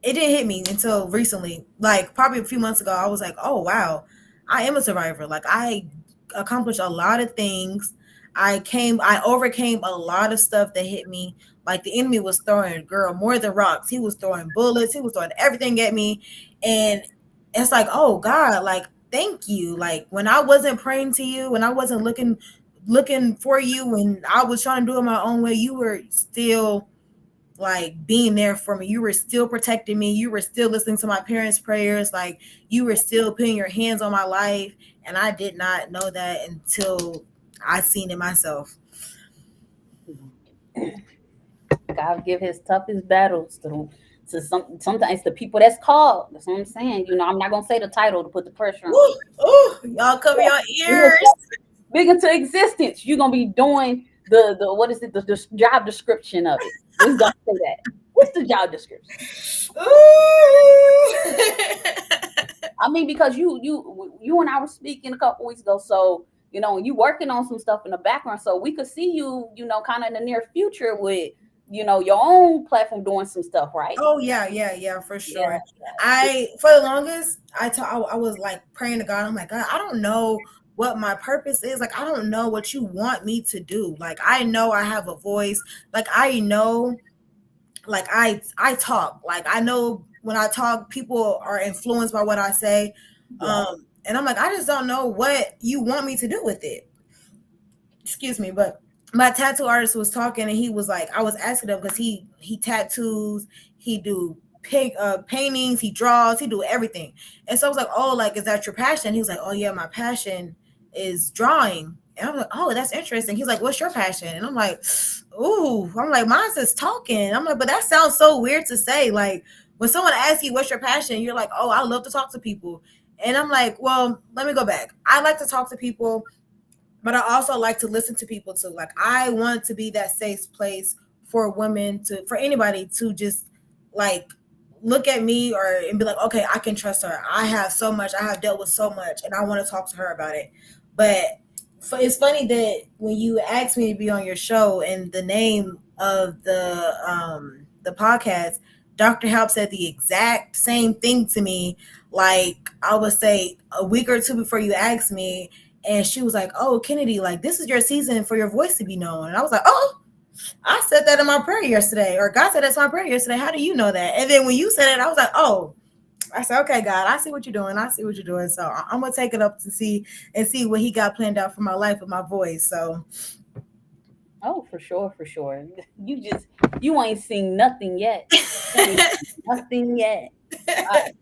[SPEAKER 3] it didn't hit me until recently. Like, probably a few months ago, I was like, oh wow, I am a survivor. Like, I accomplished a lot of things. I overcame a lot of stuff that hit me. Like, the enemy was throwing, girl, more than rocks. He was throwing bullets. He was throwing everything at me. And it's like, oh God, like, thank you. Like when I wasn't praying to you, when I wasn't looking for you, when I was trying to do it my own way, you were still like being there for me. You were still protecting me. You were still listening to my parents' prayers. Like you were still putting your hands on my life. And I did not know that until I seen it myself.
[SPEAKER 2] God give his toughest battles to sometimes the people that's called. That's what I'm saying. I'm not gonna say the title to put the pressure on.
[SPEAKER 3] Ooh, ooh, y'all cover your ears.
[SPEAKER 2] Big into existence. You're gonna be doing the what is it? The job description of it. Who's gonna say that? What's the job description? I mean, because you and I were speaking a couple weeks ago, so you working on some stuff in the background, so we could see you, kind of in the near future with, your own platform doing some stuff, right?
[SPEAKER 3] Oh yeah, for sure.
[SPEAKER 2] Yeah.
[SPEAKER 3] For the longest, I was like praying to God. I'm like, God, I don't know what my purpose is. Like, I don't know what you want me to do. Like, I know I have a voice. Like, I know, like I talk. Like, I know when I talk, people are influenced by what I say.
[SPEAKER 2] Yeah.
[SPEAKER 3] And I'm like, I just don't know what you want me to do with it. Excuse me, but my tattoo artist was talking and he was like, I was asking him because he tattoos, he do paintings, he draws, he do everything. And so I was like, oh, like, is that your passion? He was like, oh yeah, my passion is drawing. And I'm like, oh, that's interesting. He's like, what's your passion? And I'm like, ooh, I'm like, mine's just talking. I'm like, but that sounds so weird to say. Like when someone asks you what's your passion, you're like, oh, I love to talk to people. And I'm like, well, let me go back. I like to talk to people, but I also like to listen to people too. Like I want to be that safe place for women for anybody to just like look at me and be like, okay, I can trust her. I have so much. I have dealt with so much, and I want to talk to her about it. But it's funny that when you asked me to be on your show and the name of the podcast, Dr. Halp said the exact same thing to me. Like I would say a week or two before you asked me. And she was like, oh, Kinadee, like, this is your season for your voice to be known. And I was like, oh, I said that in my prayer yesterday. Or God said that's my prayer yesterday. How do you know that? And then when you said it, I was like, oh, I said, okay, God, I see what you're doing. I see what you're doing. So I'm going to take it up to see what he got planned out for my life with my voice. So.
[SPEAKER 2] Oh, for sure. You ain't seen nothing yet. Nothing yet. Right.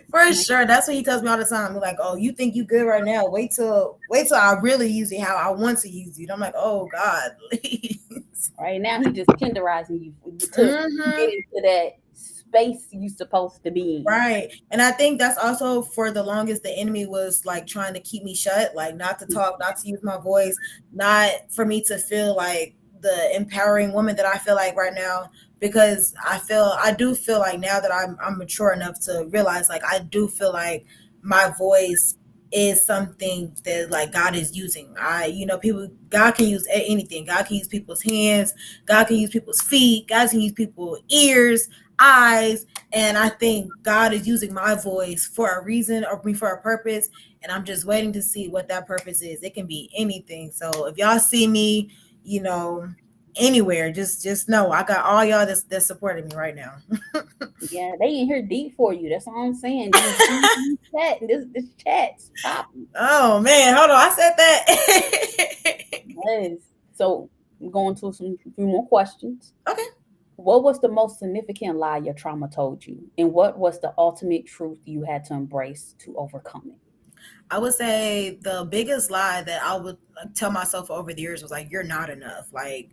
[SPEAKER 3] For sure. That's what he tells me all the time. He's like, oh, you think you good right now? Wait till I really use you how I want to use you. And I'm like, oh God, please.
[SPEAKER 2] Right now he just tenderizing you to get into that space you supposed to be in.
[SPEAKER 3] Right. And I think that's also for the longest the enemy was like trying to keep me shut, like not to talk, not to use my voice, not for me to feel like the empowering woman that I feel like right now, because I do feel like now that I'm mature enough to realize, like, I do feel like my voice is something that like God is using. God can use anything. God can use people's hands. God can use people's feet. God can use people's ears, eyes. And I think God is using my voice for a reason or for a purpose. And I'm just waiting to see what that purpose is. It can be anything. So if y'all see me, anywhere, just know I got all y'all that's supporting me right now.
[SPEAKER 2] Yeah, they in here deep for you. That's all I'm saying. This chat's popping.
[SPEAKER 3] Oh man, hold on. I said that.
[SPEAKER 2] Yes. So I'm going to a few more questions.
[SPEAKER 3] Okay.
[SPEAKER 2] What was the most significant lie your trauma told you? And what was the ultimate truth you had to embrace to overcome it?
[SPEAKER 3] I would say the biggest lie that I would tell myself over the years was like, you're not enough. Like,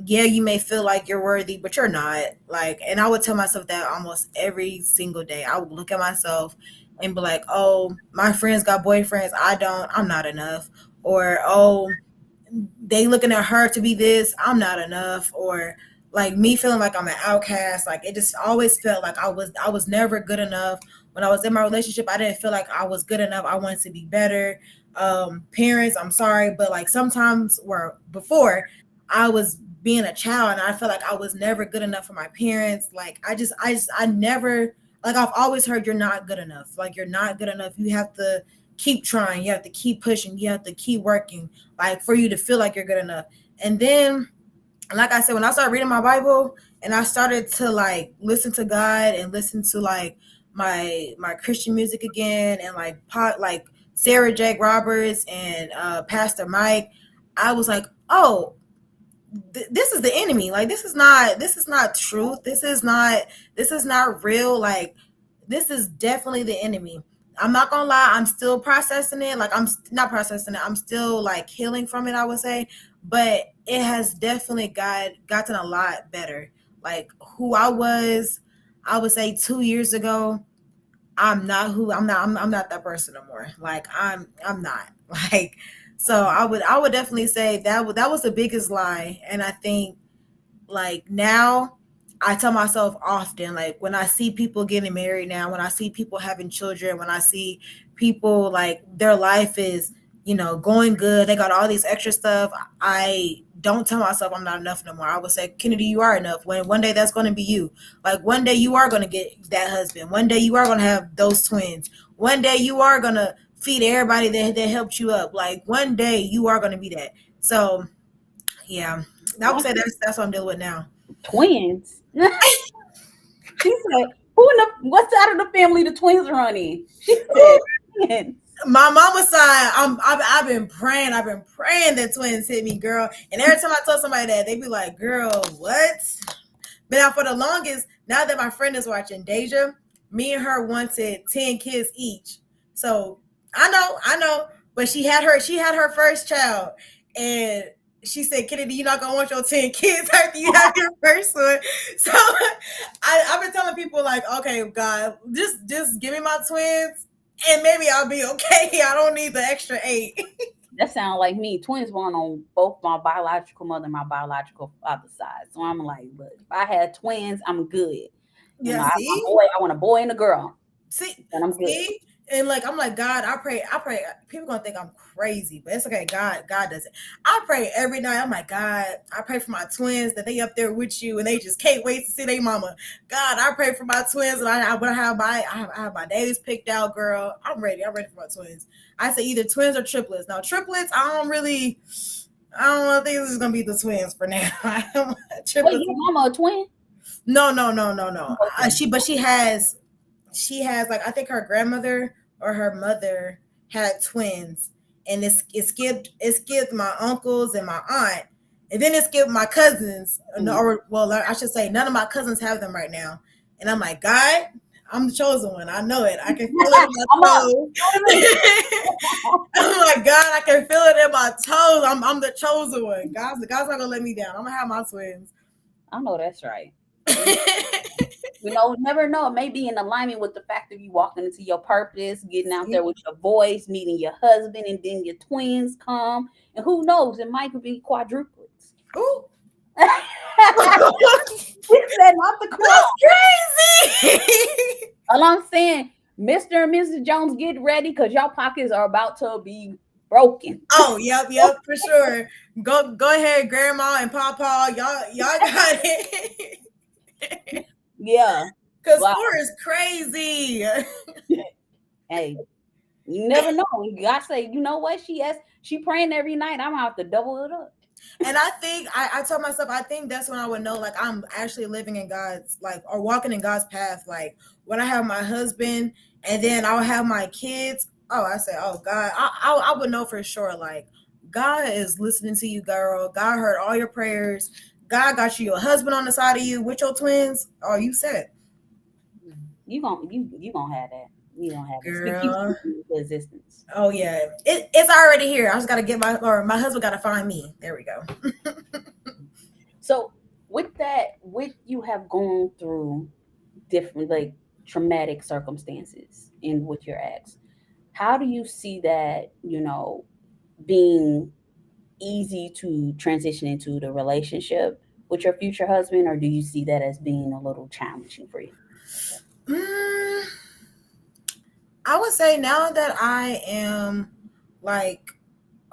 [SPEAKER 3] yeah, you may feel like you're worthy, but you're not. Like, and I would tell myself that almost every single day. I would look at myself and be like, oh, my friends got boyfriends. I don't. I'm not enough. Or, oh, they looking at her to be this. I'm not enough. Or like me feeling like I'm an outcast. Like it just always felt like I was never good enough. When I was in my relationship, I didn't feel like I was good enough. I wanted to be better. Parents, I'm sorry, but like sometimes before I was being a child and I felt like I was never good enough for my parents. Like I never, like I've always heard you're not good enough. Like you're not good enough. You have to keep trying. You have to keep pushing. You have to keep working, like for you to feel like you're good enough. And then, like I said, when I started reading my Bible and I started to like listen to God and listen to like my Christian music again, and like pot like Sarah Jake Roberts and Pastor Mike, I was like, oh, this is the enemy. Like this is not truth. This is not real. Like this is definitely the enemy. I'm not gonna lie, I'm still processing it. Like not processing it. I'm still like healing from it, I would say. But it has definitely gotten a lot better. Like who I was, I would say 2 years ago, I'm not that person no more. Like I'm not. Like so I would definitely say that was the biggest lie. And I think like now I tell myself often, like when I see people getting married now, when I see people having children, when I see people like their life is, going good, they got all these extra stuff, I don't tell myself I'm not enough no more. I would say, Kennedy, you are enough. When one day that's going to be you. Like one day you are going to get that husband. One day you are going to have those twins. One day you are going to feed everybody that helped you up. Like one day you are going to be that. So yeah, I would say that's what I'm dealing with now.
[SPEAKER 2] Twins. She said, what side of the family the twins run in? She said, twins.
[SPEAKER 3] My mama's side, I've been praying. I've been praying that twins hit me, girl. And every time I tell somebody that, they be like, "Girl, what?" But now for the longest, now that my friend is watching, Deja, me and her wanted 10 kids each. So I know. But she had her first child, and she said, Kennedy, you're not gonna want your 10 kids after you have your first one. So I've been telling people like, okay, God, just give me my twins and maybe I'll be okay. I don't need the extra 8.
[SPEAKER 2] That sounds like me. Twins born on both my biological mother and my biological father's side. So I'm like, look, if I had twins, I'm good.
[SPEAKER 3] Yeah, see?
[SPEAKER 2] I want a boy and a girl.
[SPEAKER 3] See,
[SPEAKER 2] and I'm good.
[SPEAKER 3] See? And like I'm like, God, I pray. People gonna think I'm crazy, but it's okay. God does it. I pray every night. I'm like, God, I pray for my twins that they up there with you and they just can't wait to see their mama. God, I pray for my twins and I have my days picked out, girl. I'm ready for my twins. I say either twins or triplets. Now triplets, I don't think this is gonna be the twins for now.
[SPEAKER 2] Wait, your mama a twin?
[SPEAKER 3] No. She has like I think her grandmother or her mother had twins, and it skipped my uncles and my aunt, and then it skipped my cousins. Or well, I should say none of my cousins have them right now. And I'm like, God, I'm the chosen one. I know it. I can feel it in my toes. I'm like, God, I can feel it in my toes. I'm the chosen one. God's not gonna let me down. I'm gonna have my twins.
[SPEAKER 2] I know that's right. Never know. It may be in alignment with the fact of you walking into your purpose, getting out there with your voice, meeting your husband, and then your twins come. And who knows? It might be quadruplets.
[SPEAKER 3] Ooh.
[SPEAKER 2] He said not the
[SPEAKER 3] crazy.
[SPEAKER 2] All I'm saying, Mr. and Mrs. Jones, get ready because your pockets are about to be broken.
[SPEAKER 3] Oh, yep, for sure. Go ahead, Grandma and Papa. Y'all got it.
[SPEAKER 2] Yeah.
[SPEAKER 3] Because 4 is crazy.
[SPEAKER 2] Hey, you never know. God say, you know what? She praying every night. I'm gonna have to double it up.
[SPEAKER 3] And I think I told myself, I think that's when I would know like I'm actually living in God's or walking in God's path. Like when I have my husband and then I'll have my kids. Oh, I say, oh God, I would know for sure. Like God is listening to you, girl. God heard all your prayers. God got you your husband on the side of you with your twins. Oh, you set.
[SPEAKER 2] You gonna have that. You gonna have
[SPEAKER 3] girl.
[SPEAKER 2] Existence.
[SPEAKER 3] Oh yeah, it's already here. I just gotta get my husband gotta find me. There we go.
[SPEAKER 2] So with you have gone through different like traumatic circumstances in with your ex. How do you see that, being easy to transition into the relationship with your future husband, or do you see that as being a little challenging for you?
[SPEAKER 3] I would say now that I am like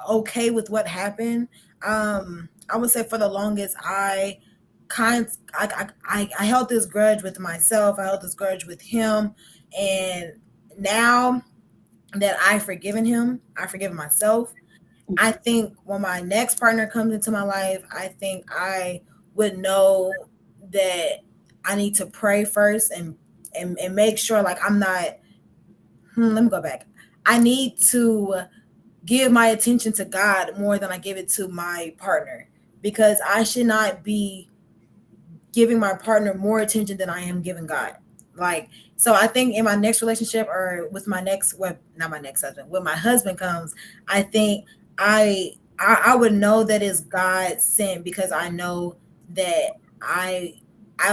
[SPEAKER 3] okay with what happened, I would say for the longest I held this grudge with myself. I held this grudge with him, and now that I've forgiven him, I've forgiven myself. I think when my next partner comes into my life, I think I would know that I need to pray first and and make sure like I'm not. Let me go back. I need to give my attention to God more than I give it to my partner, because I should not be giving my partner more attention than I am giving God. Like, so I think in my next relationship, or with my next, well, not my next husband, when my husband comes, I think I would know that is God sent, because I know that I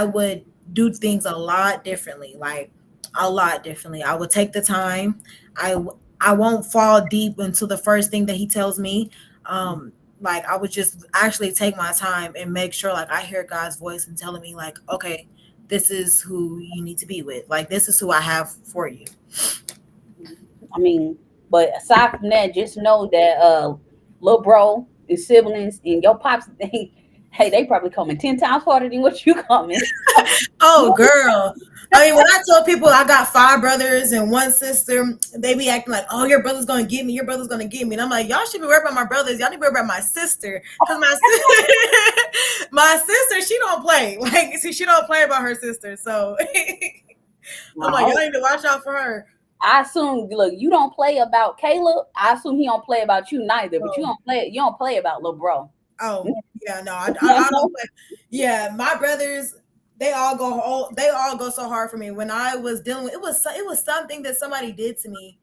[SPEAKER 3] would do things a lot differently, like a lot differently. I would take the time. I won't fall deep into the first thing that he tells me. Like, I would just actually take my time and make sure like I hear God's voice and telling me like, okay, this is who you need to be with. Like, this is who I have for you.
[SPEAKER 2] I mean, but aside from that, just know that little bro and siblings and your pops, they probably coming 10 times harder than what you coming.
[SPEAKER 3] Oh, girl. I mean, when I tell people I got 5 brothers and 1 sister, they be acting like, oh, your brother's going to get me. Your brother's going to get me. And I'm like, y'all should be worried about my brothers. Y'all need to be worried about my sister. Because my sister, she don't play. Like, see, she don't play about her sister. So I'm like, y'all need to watch out for her.
[SPEAKER 2] I assume, look, you don't play about Caleb. I assume he don't play about you neither. But you don't play about little bro.
[SPEAKER 3] Oh, yeah, no, I don't play. Yeah, my brothers, they all go so hard for me. When I was dealing with, it was something that somebody did to me,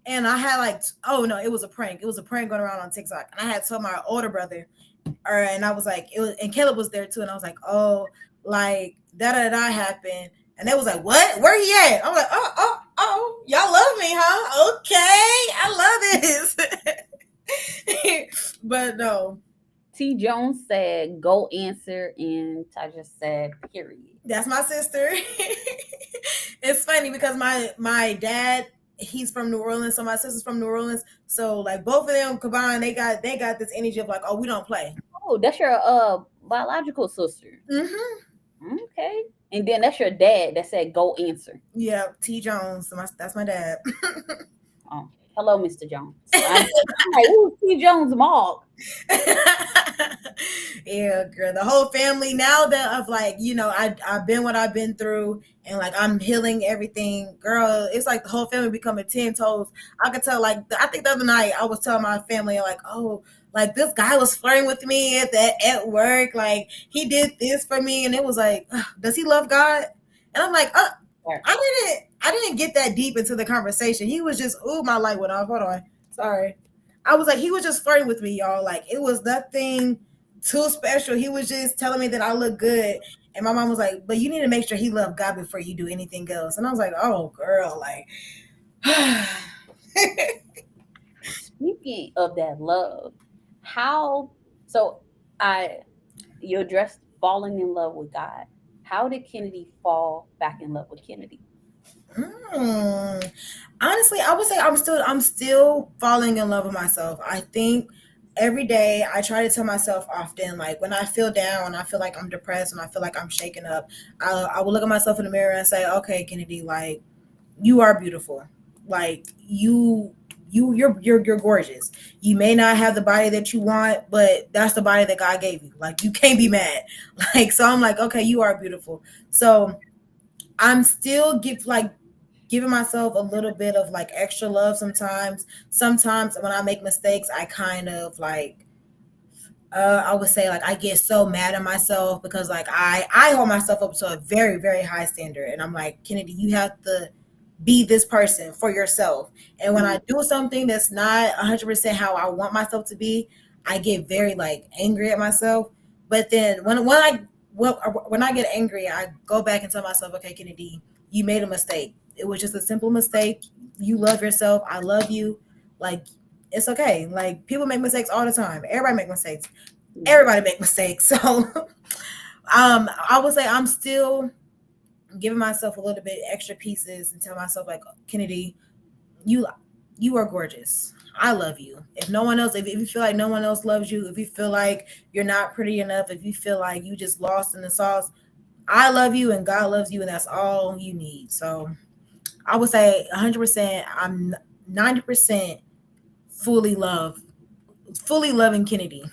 [SPEAKER 3] and I had like, oh no, it was a prank. It was a prank going around on TikTok, and I had told my older brother, and I was like, and Caleb was there too, and I was like, oh, like da da da happened, and they was like, what? Where he at? I'm like, oh, y'all love me, huh? Okay, I love this. But no.
[SPEAKER 2] T. Jones said, "Go answer," and I just said, "Period."
[SPEAKER 3] That's my sister. It's funny because my dad, he's from New Orleans, so my sister's from New Orleans. So like both of them combined, they got this energy of like, oh, we don't play.
[SPEAKER 2] Oh, that's your biological sister.
[SPEAKER 3] Mm-hmm.
[SPEAKER 2] Okay, and then that's your dad that said, "Go answer."
[SPEAKER 3] Yeah, T. Jones. That's my dad.
[SPEAKER 2] Oh, hello, Mr. Jones. I'm like, who's T. Jones' mom?
[SPEAKER 3] Yeah, girl. The whole family, now that I've like, I've been what I've been through, and like I'm healing everything, girl. It's like the whole family becoming 10 toes. I could tell, like, I think the other night I was telling my family like, oh, like this guy was flirting with me at work, like he did this for me, and it was like, ugh, does he love God? And I'm like, I didn't get that deep into the conversation. He was just, ooh, my light went off. Hold on, sorry. I was like, he was just flirting with me, y'all. Like, it was nothing too special. He was just telling me that I look good. And my mom was like, but you need to make sure he loved God before you do anything else. And I was like, oh, girl, like.
[SPEAKER 2] Speaking of that love, you addressed falling in love with God. How did Kinadee fall back in love with Kinadee?
[SPEAKER 3] Honestly, I would say I'm still falling in love with myself. I think every day I try to tell myself often, like when I feel down, when I feel like I'm depressed, when I feel like I'm shaken up, I will look at myself in the mirror and say, okay, Kinadee, like you are beautiful. Like you're gorgeous. You may not have the body that you want, but that's the body that God gave you. Like you can't be mad. Like, so I'm like, okay, you are beautiful. So I'm still giving myself a little bit of like extra love sometimes. Sometimes when I make mistakes, I kind of like I would say like I get so mad at myself because like I hold myself up to a very, very high standard, and I'm like, Kinadee, you have to be this person for yourself. And when I do something that's not 100% how I want myself to be, I get very like angry at myself. But then when I get angry, I go back and tell myself, okay, Kinadee, you made a mistake. It was just a simple mistake. You love yourself. I love you. Like, it's okay. Like, people make mistakes all the time. Everybody make mistakes. Everybody make mistakes. So I would say I'm still giving myself a little bit extra pieces and tell myself like, Kinadee, you are gorgeous. I love you. If no one else, if you feel like no one else loves you, if you feel like you're not pretty enough, if you feel like you just lost in the sauce, I love you and God loves you, and that's all you need. So I would say 100%. I'm 90% fully loving Kinadee.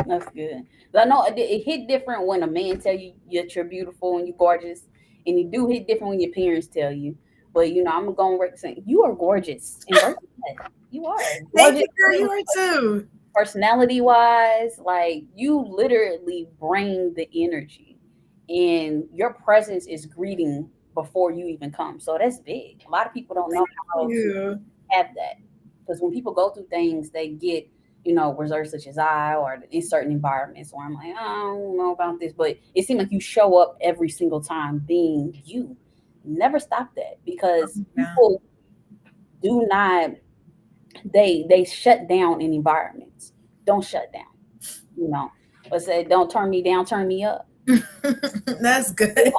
[SPEAKER 2] That's good. I know it hit different when a man tell you that you're beautiful and you're gorgeous, and it do hit different when your parents tell you. But I'm going to say you are gorgeous. Embrace that. You are
[SPEAKER 3] Thank
[SPEAKER 2] gorgeous.
[SPEAKER 3] you, girl. You are too.
[SPEAKER 2] Personality wise, like you literally bring the energy, and your presence is greeting before you even come. So that's big. A lot of people don't know
[SPEAKER 3] Thank
[SPEAKER 2] how to
[SPEAKER 3] you.
[SPEAKER 2] have that, because when people go through things, they get reserved, such as I, or in certain environments where I'm like, I don't know about this, but it seems like you show up every single time being you. Never stop that, because
[SPEAKER 3] Yeah.
[SPEAKER 2] people do not, they shut down in environments. Don't shut down, you know. But say, don't turn me down, turn me up.
[SPEAKER 3] That's good.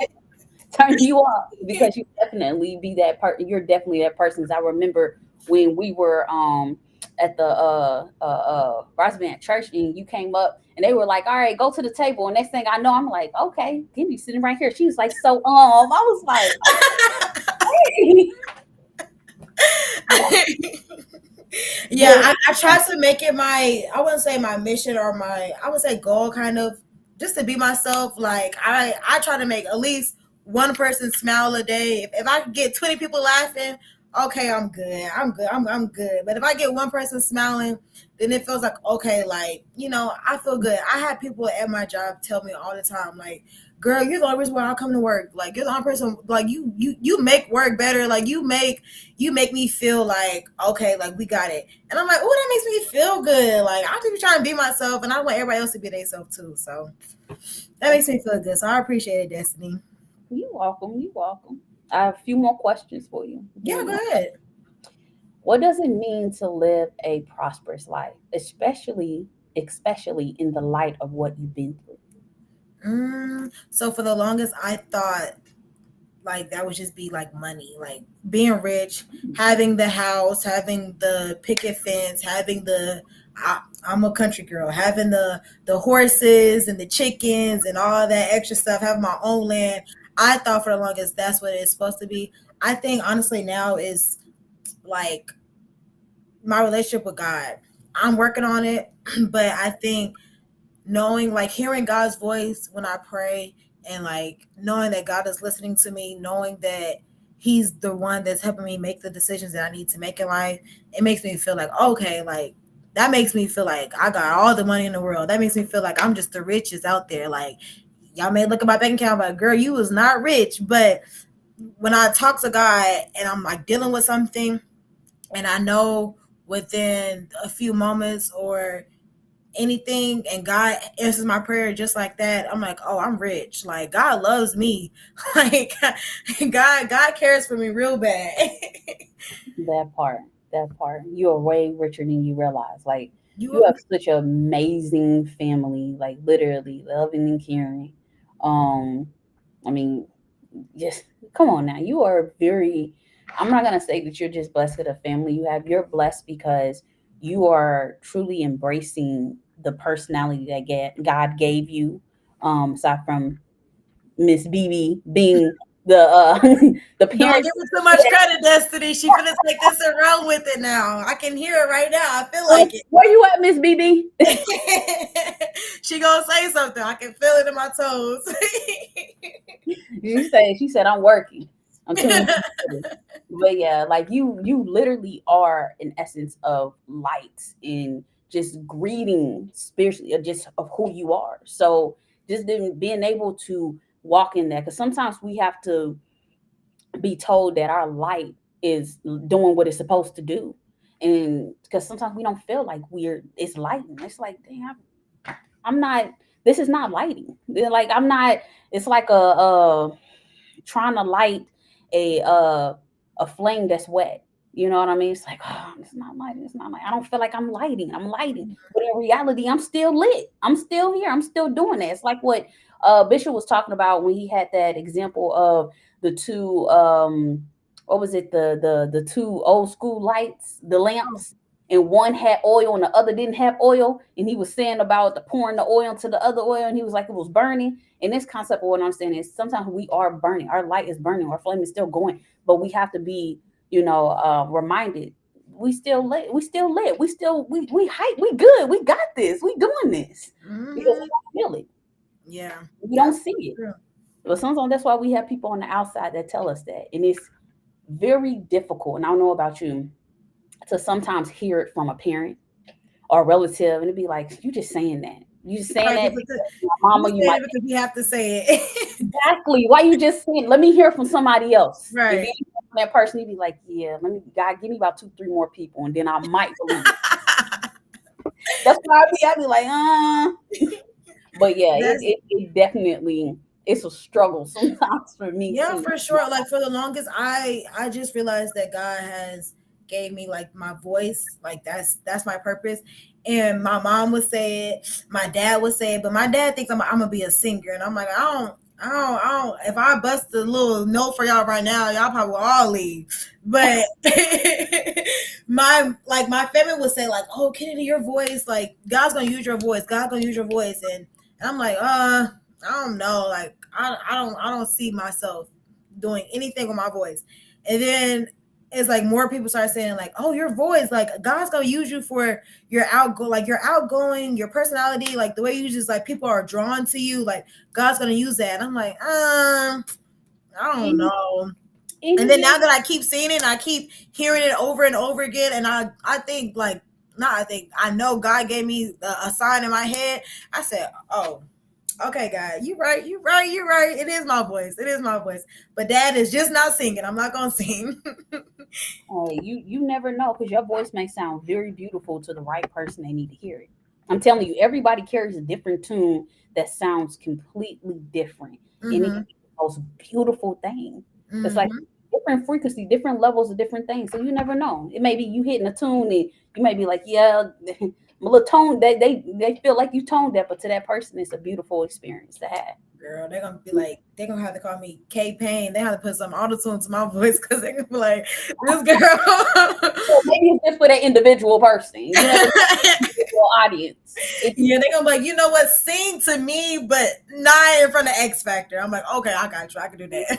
[SPEAKER 2] Turn you up, because you definitely be that person. You're definitely that person. 'Cause I remember when we were at the Rosman at church, and you came up and they were like, all right, go to the table. And next thing I know, I'm like, okay, Kimmy sitting right here. She was like, so I was like, hey.
[SPEAKER 3] Yeah,
[SPEAKER 2] But
[SPEAKER 3] I try to make it my, I wouldn't say my mission or my, I would say goal, kind of, just to be myself. Like I try to make at least one person smile a day. If I could get 20 people laughing, okay, I'm good. I'm good. But if I get one person smiling, then it feels like, okay, like, I feel good. I have people at my job tell me all the time, like, girl, you're the only reason why I come to work. Like, you're the only person, like, you make work better. Like, you make me feel like, okay, like, we got it. And I'm like, oh, that makes me feel good. Like, I just be trying to be myself, and I want everybody else to be themselves too. So that makes me feel good. So I appreciate it, Destiny.
[SPEAKER 2] you welcome. You welcome. I have a few more questions for you.
[SPEAKER 3] Yeah, go ahead.
[SPEAKER 2] What does it mean to live a prosperous life, especially in the light of what you've been through?
[SPEAKER 3] So for the longest, I thought like that would just be like money, like being rich, having the house, having the picket fence, having I'm a country girl, having the horses and the chickens and all that extra stuff, having my own land. I thought for the longest that's what it's supposed to be. I think honestly now is like my relationship with God. I'm working on it, but I think knowing, like, hearing God's voice when I pray, and like knowing that God is listening to me, knowing that he's the one that's helping me make the decisions that I need to make in life, it makes me feel like, okay, like that makes me feel like I got all the money in the world. That makes me feel like I'm just the richest out there. Like, y'all may look at my bank account, but girl, you was not rich. But when I talk to God and I'm like dealing with something, and I know within a few moments or anything, and God answers my prayer just like that, I'm like, oh, I'm rich. Like, God loves me. Like, God cares for me real bad.
[SPEAKER 2] That part, that part. You are way richer than you realize. Like,
[SPEAKER 3] You
[SPEAKER 2] you have such an amazing family, like literally loving and caring. Um, I mean, just come on now. You are very, I'm not gonna say that you're just blessed with a family you have. You're blessed because you are truly embracing the personality that God gave you. Aside from Miss BB being the the
[SPEAKER 3] don't
[SPEAKER 2] parent.
[SPEAKER 3] give her too much credit, Destiny. She finna take this and run with it now. I can hear it right now. I feel like
[SPEAKER 2] Where you at, Miss BB?
[SPEAKER 3] it. She gonna say something. I can feel it in my toes.
[SPEAKER 2] She said I'm working. I'm telling you. But yeah, like you literally are an essence of light and just greeting spiritually, just of who you are. So just being able to walk in that, because sometimes we have to be told that our light is doing what it's supposed to do, and because sometimes we don't feel like it's lighting. It's like, damn, I'm not. This is not lighting. Like, I'm not. It's like a trying to light a flame that's wet. You know what I mean? It's like, oh, it's not lighting. It's not light. I don't feel like I'm lighting. I'm lighting, but in reality, I'm still lit. I'm still here. I'm still doing it. It's like what Bishop was talking about when he had that example of the two. What was it? The two old school lights, the lamps, and one had oil and the other didn't have oil. And he was saying about the pouring the oil into the other oil, and he was like, it was burning. And this concept of what I'm saying is sometimes we are burning. Our light is burning. Our flame is still going, but we have to be, reminded we still lit. We still lit. We hype. We good. We got this. We doing this because
[SPEAKER 3] Mhm.
[SPEAKER 2] we don't feel it.
[SPEAKER 3] Yeah,
[SPEAKER 2] We don't
[SPEAKER 3] that's
[SPEAKER 2] see it.
[SPEAKER 3] true.
[SPEAKER 2] But sometimes that's why we have people on the outside that tell us that. And it's very difficult. And I don't know about you, to sometimes hear it from a parent or a relative, and it'd be like, you just saying that. You just saying
[SPEAKER 3] Right,
[SPEAKER 2] that
[SPEAKER 3] because
[SPEAKER 2] because my
[SPEAKER 3] you
[SPEAKER 2] mama, you
[SPEAKER 3] said
[SPEAKER 2] might
[SPEAKER 3] it because we have to say it.
[SPEAKER 2] exactly why you just saying. Let me hear from somebody else, and then
[SPEAKER 3] Right.
[SPEAKER 2] that person he'd be like, yeah, let me God give me about 2, 3 more people, and then I might believe it. That's why I'd be like, but yeah,
[SPEAKER 3] That's
[SPEAKER 2] it definitely it's a struggle sometimes for me
[SPEAKER 3] Yeah,
[SPEAKER 2] too.
[SPEAKER 3] for sure. Like for the longest, I just realized that God has gave me like my voice. Like that's my purpose. And my mom would say it, my dad would say it, but my dad thinks I'm gonna be a singer, and I'm like, I don't. If I bust a little note for y'all right now, y'all probably will all leave. But my family would say like, oh, Kennedy, your voice, like God's gonna use your voice. God's gonna use your voice, and I'm like, I don't know. Like I don't see myself doing anything with my voice. And then it's like more people start saying like, oh, your voice, like God's gonna use you for your outgoing, your personality, like the way you just like people are drawn to you, like God's gonna use that. And I'm like, I don't
[SPEAKER 2] And,
[SPEAKER 3] know.
[SPEAKER 2] and
[SPEAKER 3] And
[SPEAKER 2] you
[SPEAKER 3] then
[SPEAKER 2] just
[SPEAKER 3] now that I keep seeing it, I keep hearing it over and over again, and I think like not I think I know God gave me a sign in my head. I said, oh, okay, God, you right, you right, you right. It is my voice. It is my voice. But Dad is just not singing. I'm not gonna sing.
[SPEAKER 2] hey, you never know because your voice may sound very beautiful to the right person. They need to hear it. I'm telling you, everybody carries a different tune that sounds completely different, and it can
[SPEAKER 3] Mm-hmm.
[SPEAKER 2] be the most beautiful thing. It's like
[SPEAKER 3] Mm-hmm.
[SPEAKER 2] different frequency, different levels of different things. So you never know. It may be you hitting a tune, and you may be like, yeah, my little tone. They feel like you toned that, but to that person, it's a beautiful experience to have.
[SPEAKER 3] Girl, they're gonna be like, they're gonna have to call me K Payne. They have to put some auto tune to my voice because they're gonna be like, this girl.
[SPEAKER 2] Well, maybe it's just for that individual person. You never know the individual audience. It
[SPEAKER 3] Yeah, they're gonna be like, you know what, sing to me, but not in front of X Factor. I'm like, okay, I got you. I can do that.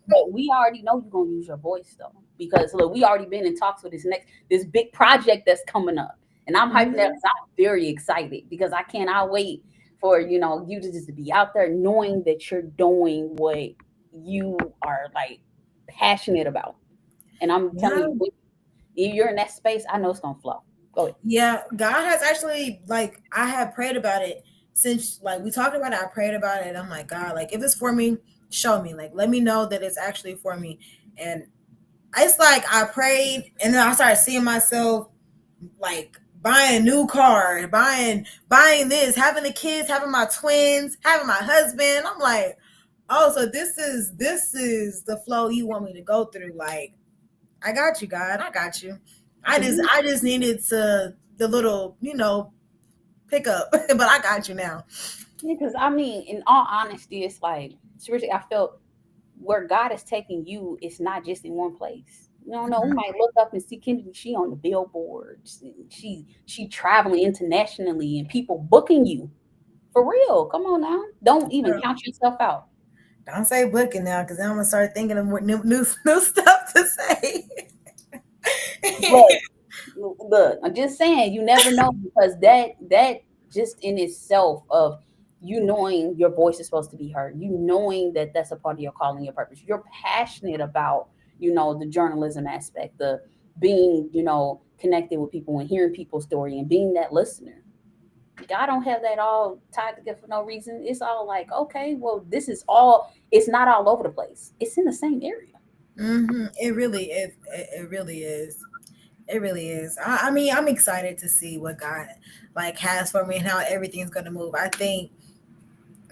[SPEAKER 2] But we already know you're gonna use your voice though, because look, we already been in talks with this big project that's coming up, and I'm hyping that.
[SPEAKER 3] Mhm.
[SPEAKER 2] 'Cause I'm very excited because I cannot wait for you to just be out there knowing that you're doing what you are like passionate about, and I'm telling
[SPEAKER 3] Yeah.
[SPEAKER 2] you, if you're in that space, I know it's gonna flow. Go ahead.
[SPEAKER 3] Yeah, God has actually like I have prayed about it since like we talked about it. I prayed about it. And I'm like, God, like if it's for me, show me. Like let me know that it's actually for me. And it's like I prayed, and then I started seeing myself like buying a new car, buying this, having the kids, having my twins, having my husband. I'm like, oh, so this is the flow you want me to go through. Like I got you, God. I got you. I just needed to the little, pick up, but I got you now.
[SPEAKER 2] Because I mean, in all honesty, it's like seriously, I felt where God is taking you is not just in one place. You don't know. We
[SPEAKER 3] Mhm.
[SPEAKER 2] might look up and see Kinadee. She on the billboards. And she traveling internationally, and people booking you for real. Come on now. Don't even
[SPEAKER 3] Girl,
[SPEAKER 2] count yourself out.
[SPEAKER 3] don't say booking now, because then I'm gonna start thinking of more new stuff to say.
[SPEAKER 2] But look, I'm just saying, you never know because that just in itself of you knowing your voice is supposed to be heard, you knowing that that's a part of your calling, your purpose. You're passionate about the journalism aspect, the being connected with people and hearing people's story and being that listener. I don't have that all tied together for no reason. It's all like, okay, well, this is all. It's not all over the place. It's in the same area.
[SPEAKER 3] It really is. It really is. It really is. I mean, I'm excited to see what God like has for me and how everything's gonna move. I think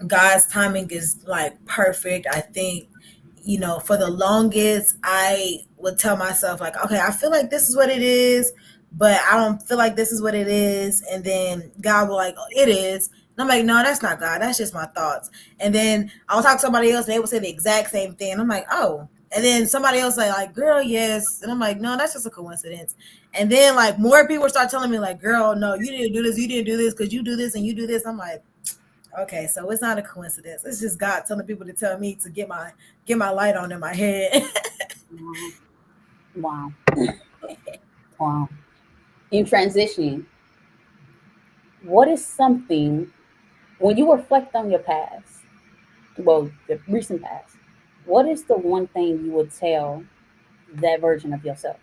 [SPEAKER 3] God's timing is like perfect. I think, for the longest, I would tell myself, like, okay, I feel like this is what it is, but I don't feel like this is what it is. And then God will, like, it is. And I'm like, no, that's not God. That's just my thoughts. And then I'll talk to somebody else and they will say the exact same thing. And I'm like, oh. And then somebody else like, girl, yes. And I'm like, no, that's just a coincidence. And then, like, more people start telling me, like, girl, no, you didn't do this. You didn't do this because you do this and you do this. I'm like, okay, so it's not a coincidence. It's just God telling people to tell me to get my light on in my head.
[SPEAKER 2] Wow, wow, wow. In transitioning, what is something when you reflect on your past? well, the recent past, what is the one thing you would tell that version of yourself?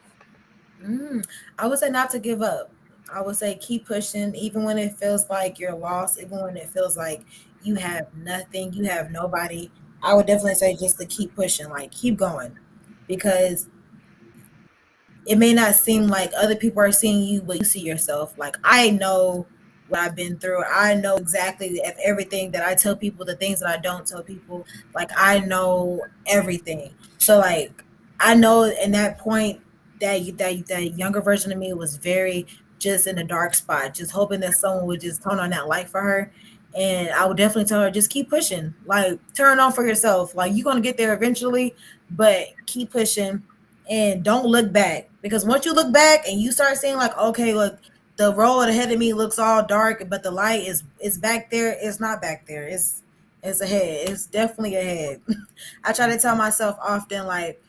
[SPEAKER 3] Mm, I would say not to give up. I would say keep pushing, even when it feels like you're lost, even when it feels like you have nothing, you have nobody. I would definitely say just to keep pushing, like keep going, because it may not seem like other people are seeing you, but you see yourself. Like I know what I've been through. I know exactly everything that I tell people, the things that I don't tell people. Like I know everything. So like I know in that point that younger version of me was very just in a dark spot, just hoping that someone would just turn on that light for her. And I would definitely tell her just keep pushing. Like turn on for yourself. Like you're gonna get there eventually, but keep pushing and don't look back, because once you look back and you start seeing like, okay, look, the road ahead of me looks all dark, but the light is back there. It's not back there. It's ahead. It's definitely ahead. I try to tell myself often, like,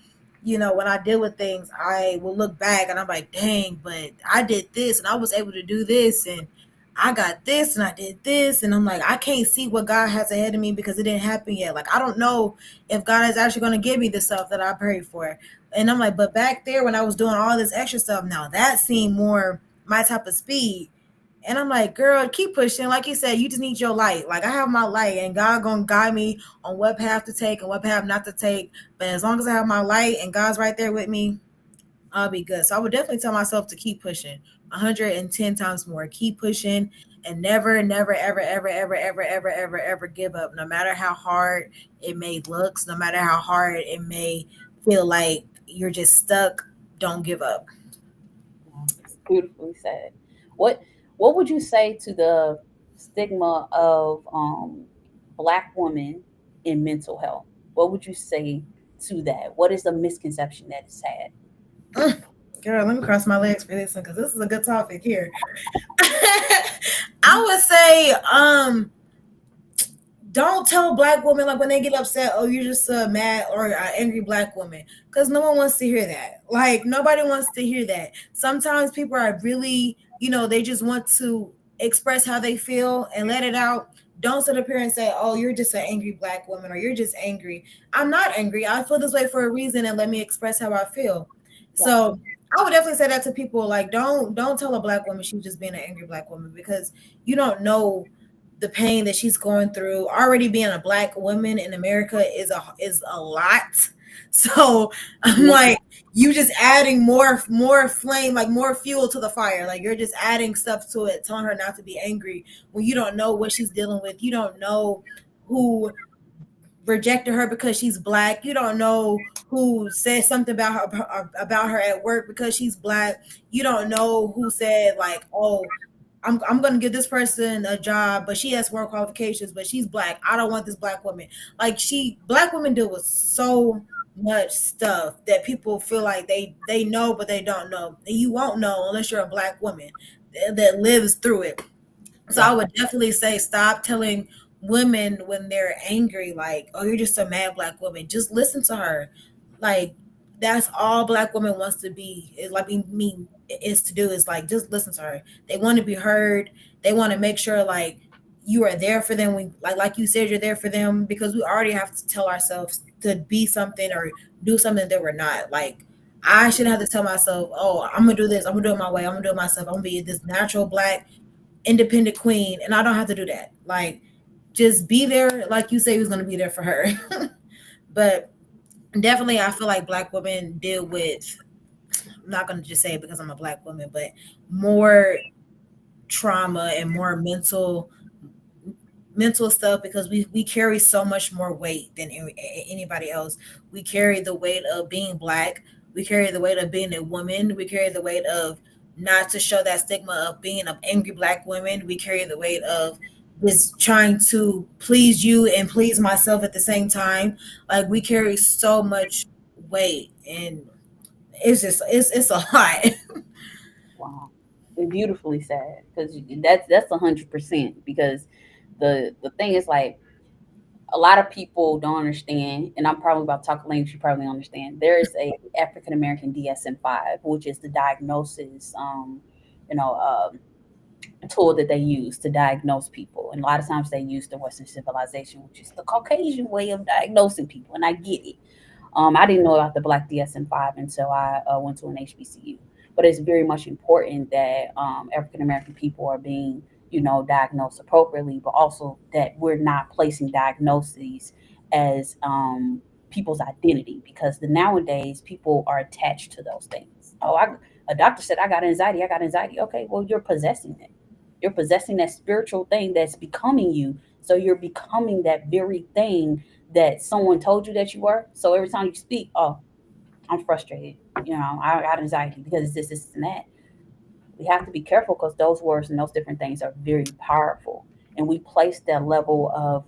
[SPEAKER 3] when I deal with things, I will look back and I'm like, dang, but I did this and I was able to do this and I got this and I did this. And I'm like, I can't see what God has ahead of me because it didn't happen yet. Like, I don't know if God is actually going to give me the stuff that I prayed for. And I'm like, but back there when I was doing all this extra stuff, now that seemed more my type of speed. And I'm like, girl, keep pushing. Like you said, you just need your light. Like I have my light and God gonna guide me on what path to take and what path not to take. But as long as I have my light and God's right there with me, I'll be good. So I would definitely tell myself to keep pushing 110 times more. Keep pushing and never, never, ever, ever, ever, ever, ever, ever, ever give up. No matter how hard it may look, no matter how hard it may feel like you're just stuck, don't give up.
[SPEAKER 2] It's beautifully said. What What would you say to the stigma of black women in mental health? What would you say to that? What is the misconception that is had?
[SPEAKER 3] Girl, let me cross my legs for this one because this is a good topic here. I would say, don't tell black women like when they get upset, oh, you're just a mad or an angry black woman, because no one wants to hear that. Like nobody wants to hear that. Sometimes people are really, they just want to express how they feel and let it out. Don't sit up here and say, oh, you're just an angry black woman or you're just angry. I'm not angry. I feel this way for a reason and let me express how I feel.
[SPEAKER 2] Wow.
[SPEAKER 3] So I would definitely say that to people. Like, don't tell a black woman she's just being an angry black woman, because you don't know the pain that she's going through. Already being a black woman in America is a lot. So I'm
[SPEAKER 2] Yes,
[SPEAKER 3] like, you just adding more flame, like more fuel to the fire. Like you're just adding stuff to it, telling her not to be angry when you don't know what she's dealing with. You don't know who rejected her because she's black. You don't know who said something about her at work because she's black. You don't know who said like, oh, I'm gonna give this person a job, but she has more qualifications, but she's black. I don't want this black woman. Like black women deal with so much stuff that people feel like they know, but they don't know. And you won't know unless you're a black woman that lives through it. So I
[SPEAKER 2] right.
[SPEAKER 3] would definitely say stop telling women when they're angry, like, oh, you're just a mad black woman. Just listen to her. Like that's all black women wants to be is like me is to do is like just listen to her. They want to be heard. They want to make sure like you are there for them. We like you said, you're there for them, because we already have to tell ourselves to be something or do something that we're not. Like I shouldn't have to tell myself, oh, I'm gonna do this, I'm gonna do it my way, I'm gonna do it myself, I'm gonna be this natural black independent queen, and I don't have to do that. Like just be there like you say he was going to be there for her. But definitely I feel like black women deal with, I'm not going to just say it because I'm a black woman, but more trauma and more mental stuff, because we carry so much more weight than anybody else. We carry the weight of being black. We carry the weight of being a woman. We carry the weight of not to show that stigma of being an angry black woman. We carry the weight of just trying to please you and please myself at the same time. Like we carry so much weight, and it's a lot.
[SPEAKER 2] Wow. And beautifully said, because that's 100%. Because the thing is like a lot of people don't understand, and I'm probably about to talk language you probably understand. There is a African American DSM-5, which is the diagnosis, you know, tool that they use to diagnose people. And a lot of times they use the Western civilization, which is the Caucasian way of diagnosing people. And I get it. I didn't know about the Black DSM-5 until I went to an HBCU. But it's very much important that African American people are being, diagnosed appropriately, but also that we're not placing diagnoses as people's identity, because nowadays people are attached to those things. A doctor said I got anxiety. I got anxiety. Okay, well, you're possessing it. You're possessing that spiritual thing that's becoming you. So you're becoming that very thing that someone told you that you were. So every time you speak, oh, I'm frustrated. I got anxiety because it's this, and that. We have to be careful because those words and those different things are very powerful, and we place that level of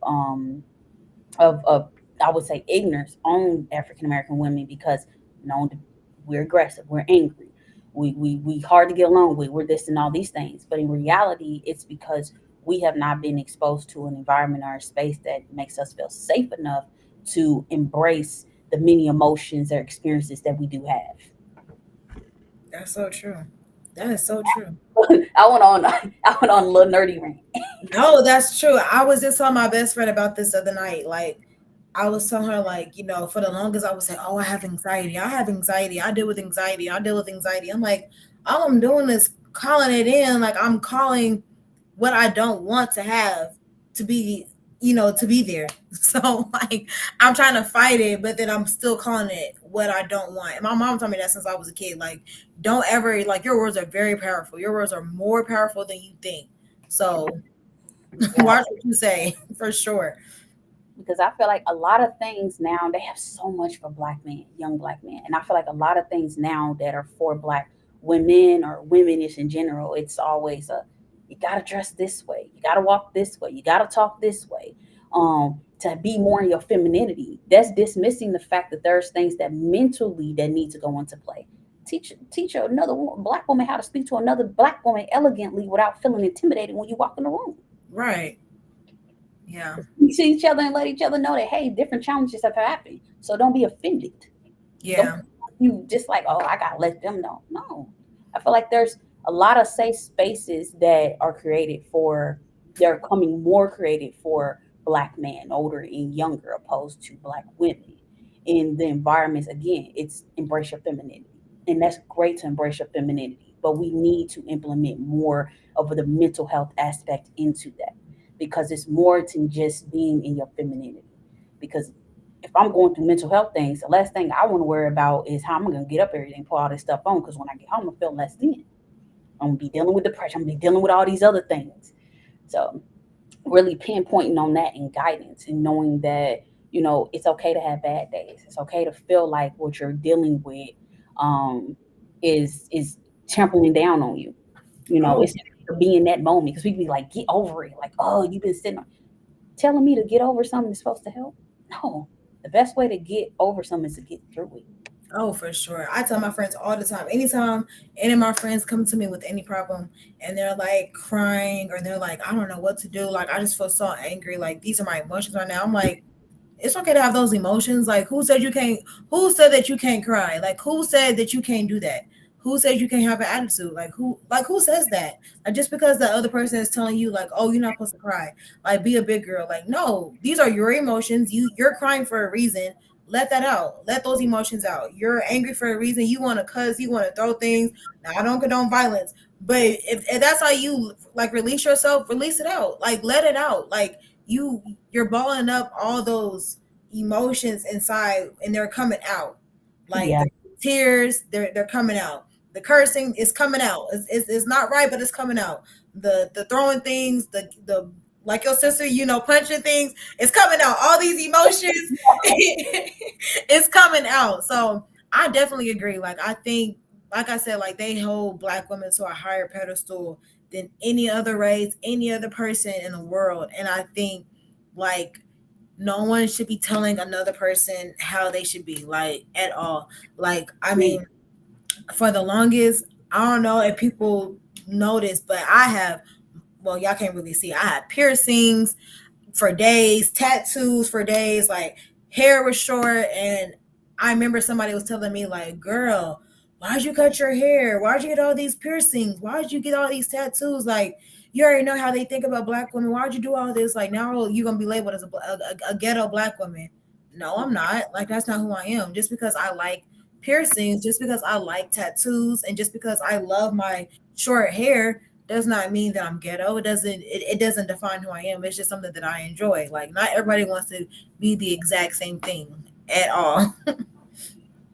[SPEAKER 2] I would say ignorance on African American women because known to, we're aggressive, we're angry, we hard to get along with, we're this and all these things. But in reality, it's because we have not been exposed to an environment or a space that makes us feel safe enough to embrace the many emotions or experiences that we do have.
[SPEAKER 3] That's so true. That is so true.
[SPEAKER 2] I went on a little nerdy rant.
[SPEAKER 3] No, that's true. I was just telling my best friend about this the other night. Like, I was telling her, like, for the longest I was saying, oh, I have anxiety. I have anxiety. I deal with anxiety. I deal with anxiety. I'm like, all I'm doing is calling it in. Like, I'm calling what I don't want to have to be, to be there. So, like, I'm trying to fight it, but then I'm still calling it what I don't want. And my mom told me that since I was a kid. Like, don't ever, like, your words are very powerful. Your words are more powerful than you think. So, watch what you say, for sure.
[SPEAKER 2] Because I feel like a lot of things now, they have so much for Black men, young Black men. And I feel like a lot of things now that are for Black women or womenish in general, it's always you got to dress this way, you got to walk this way, you got to talk this way, to be more in your femininity. That's dismissing the fact that there's things that mentally that need to go into play. Teach another Black woman how to speak to another Black woman elegantly without feeling intimidated when you walk in the room.
[SPEAKER 3] Right. Yeah.
[SPEAKER 2] We see each other and let each other know that, hey, different challenges have happened. So don't be offended.
[SPEAKER 3] Yeah.
[SPEAKER 2] You just like, oh, I gotta let them know. No. I feel like there's a lot of safe spaces that are they're coming more created for Black men, older and younger, opposed to Black women. In the environments, again, it's embrace your femininity. And that's great to embrace your femininity. But we need to implement more of the mental health aspect into that, because it's more than just being in your femininity. Because if I'm going through mental health things, the last thing I want to worry about is how I'm going to get up every day and put all this stuff on. Because when I get home, I feel less than. I'm going to be dealing with depression. I'm going to be dealing with all these other things. So really pinpointing on that and guidance and knowing that, it's okay to have bad days. It's okay to feel like what you're dealing with is trampling down on you. It's to be in that moment, because we be like, get over it. Like, oh, you've been sitting telling me to get over something that's supposed to help. No, the best way to get over something is to get through it.
[SPEAKER 3] Oh, for sure. I tell my friends all the time. Anytime any of my friends come to me with any problem and they're like crying or they're like, I don't know what to do. Like, I just feel so angry. Like, these are my emotions right now. I'm like, it's okay to have those emotions. Like, who said that you can't cry? Like, who said that you can't do that? Who said you can't have an attitude? Who says that? Like, just because the other person is telling you, like, oh, you're not supposed to cry. Like, be a big girl. Like, no, these are your emotions. You're crying for a reason. Let that out. Let those emotions out. You're angry for a reason. You want to cuss. You want to throw things. Now, I don't condone violence, but if that's how you like release yourself, release it out. Like, let it out. Like, you're balling up all those emotions inside, and they're coming out. Like,
[SPEAKER 2] Yeah.
[SPEAKER 3] the tears, they're coming out. The cursing is coming out. It's not right, but it's coming out. The throwing things, the like your sister, punching things, it's coming out. All these emotions, it's coming out. So I definitely agree. Like, I think, like I said, like, they hold Black women to a higher pedestal than any other race, any other person in the world. And I think, like, no one should be telling another person how they should be, like, at all. Like, I mean, for the longest, I don't know if people notice, but I have, well, y'all can't really see, I had piercings for days, tattoos for days, like, hair was short. And I remember somebody was telling me, like, girl, why'd you cut your hair? Why'd you get all these piercings? Why'd you get all these tattoos? Like, you already know how they think about black women. Why'd you do all this? Like, now you're gonna be labeled as a ghetto black woman. No, I'm not. Like, that's not who I am. Just because I like piercings, just because I like tattoos, and just because I love my short hair does not mean that I'm ghetto. It doesn't define who I am. It's just something that I enjoy. Like, not everybody wants to be the exact same thing at all.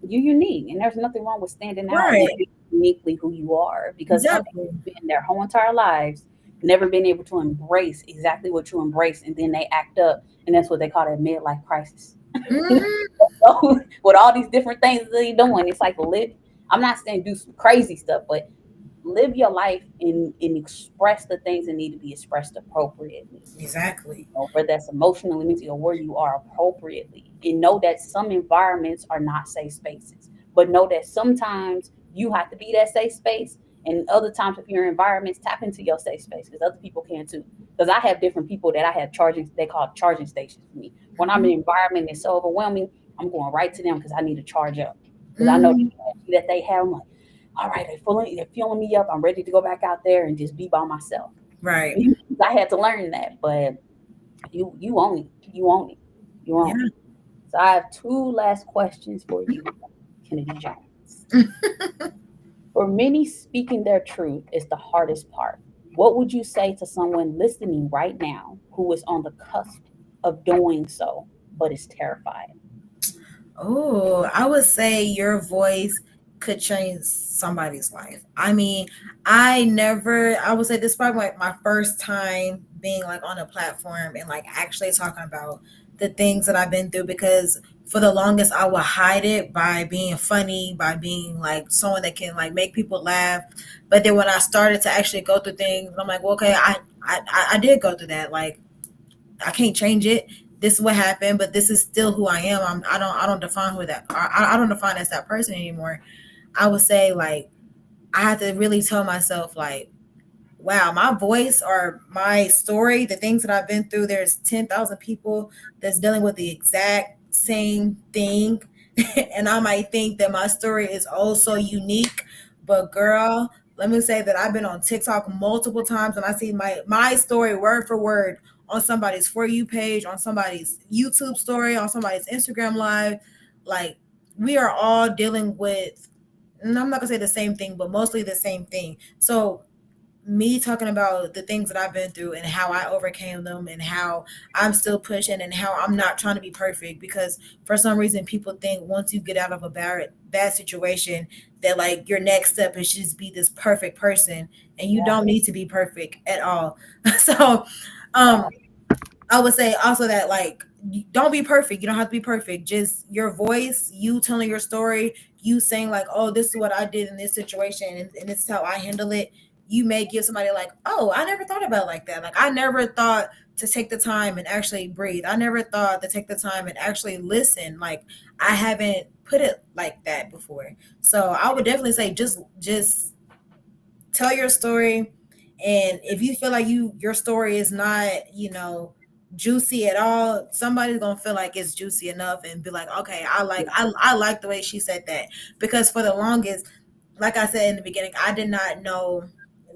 [SPEAKER 2] You're unique, and there's nothing wrong with standing out and
[SPEAKER 3] Right.
[SPEAKER 2] being uniquely who you are. Because some people
[SPEAKER 3] Exactly.
[SPEAKER 2] have been their whole entire lives never been able to embrace exactly what you embrace, and then they act up, and that's what they call that midlife crisis.
[SPEAKER 3] Hmm.
[SPEAKER 2] So, with all these different things that they're doing, it's like live. I'm not saying do some crazy stuff, but live your life and express the things that need to be expressed appropriately.
[SPEAKER 3] Exactly.
[SPEAKER 2] Whether that's emotionally, mentally, or where you are appropriately. And know that some environments are not safe spaces, but know that sometimes you have to be that safe space. And other times, if your environments, tap into your safe space because other people can too. Because I have different people that I have charging, they call charging stations for me. When I'm in
[SPEAKER 3] Hmm.
[SPEAKER 2] an environment that's so overwhelming, I'm going right to them because I need to charge up. Because I know the
[SPEAKER 3] Hmm.
[SPEAKER 2] energy that they have. I'm like, all right, they're filling me up. I'm ready to go back out there and just be by myself.
[SPEAKER 3] Right.
[SPEAKER 2] I had to learn that, but you own it. You own it. You own
[SPEAKER 3] Yeah.
[SPEAKER 2] it. So I have two last questions for you, Kinadee Jones. For many, speaking their truth is the hardest part. What would you say to someone listening right now who is on the cusp of doing so, but is terrified?
[SPEAKER 3] Oh, I would say your voice could change somebody's life. I mean, I would say this is probably like my first time being like on a platform and like actually talking about the things that I've been through, because for the longest I would hide it by being funny, by being like someone that can like make people laugh. But then when I started to actually go through things, I'm like, well, okay, I did go through that. Like, I can't change it. This is what happened, but this is still who I am. I don't define who that. I don't define as that person anymore. I would say like I had to really tell myself like, wow, my voice or my story, the things that I've been through, there's 10,000 people that's dealing with the exact same thing. And I might think that my story is also unique, but girl, let me say that I've been on TikTok multiple times and I see my story word for word on somebody's For You page, on somebody's YouTube story, on somebody's Instagram live. Like, we are all dealing with, and I'm not gonna say the same thing, but mostly the same thing. So me talking about the things that I've been through and how I overcame them and how I'm still pushing and how I'm not trying to be perfect, because for some reason people think once you get out of a bad situation that like your next step is just be this perfect person, and you
[SPEAKER 2] Yeah.
[SPEAKER 3] don't need to be perfect at all. So um I would say also that like don't be perfect. You don't have to be perfect. Just your voice, you telling your story, you saying like, "Oh, this is what I did in this situation, and this is how I handle it." You may give somebody like, "Oh, I never thought about it like that. Like I never thought to take the time and actually breathe. I never thought to take the time and actually listen. Like I haven't put it like that before." So I would definitely say just tell your story, and if you feel like your story is not juicy at all, somebody's gonna feel like it's juicy enough and be like, okay, I like the way she said that. Because for the longest, like I said in the beginning, I did not know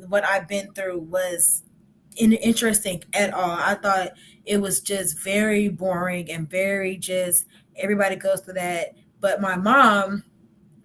[SPEAKER 3] what I've been through was interesting at all. I thought it was just very boring and very just everybody goes through that. But my mom,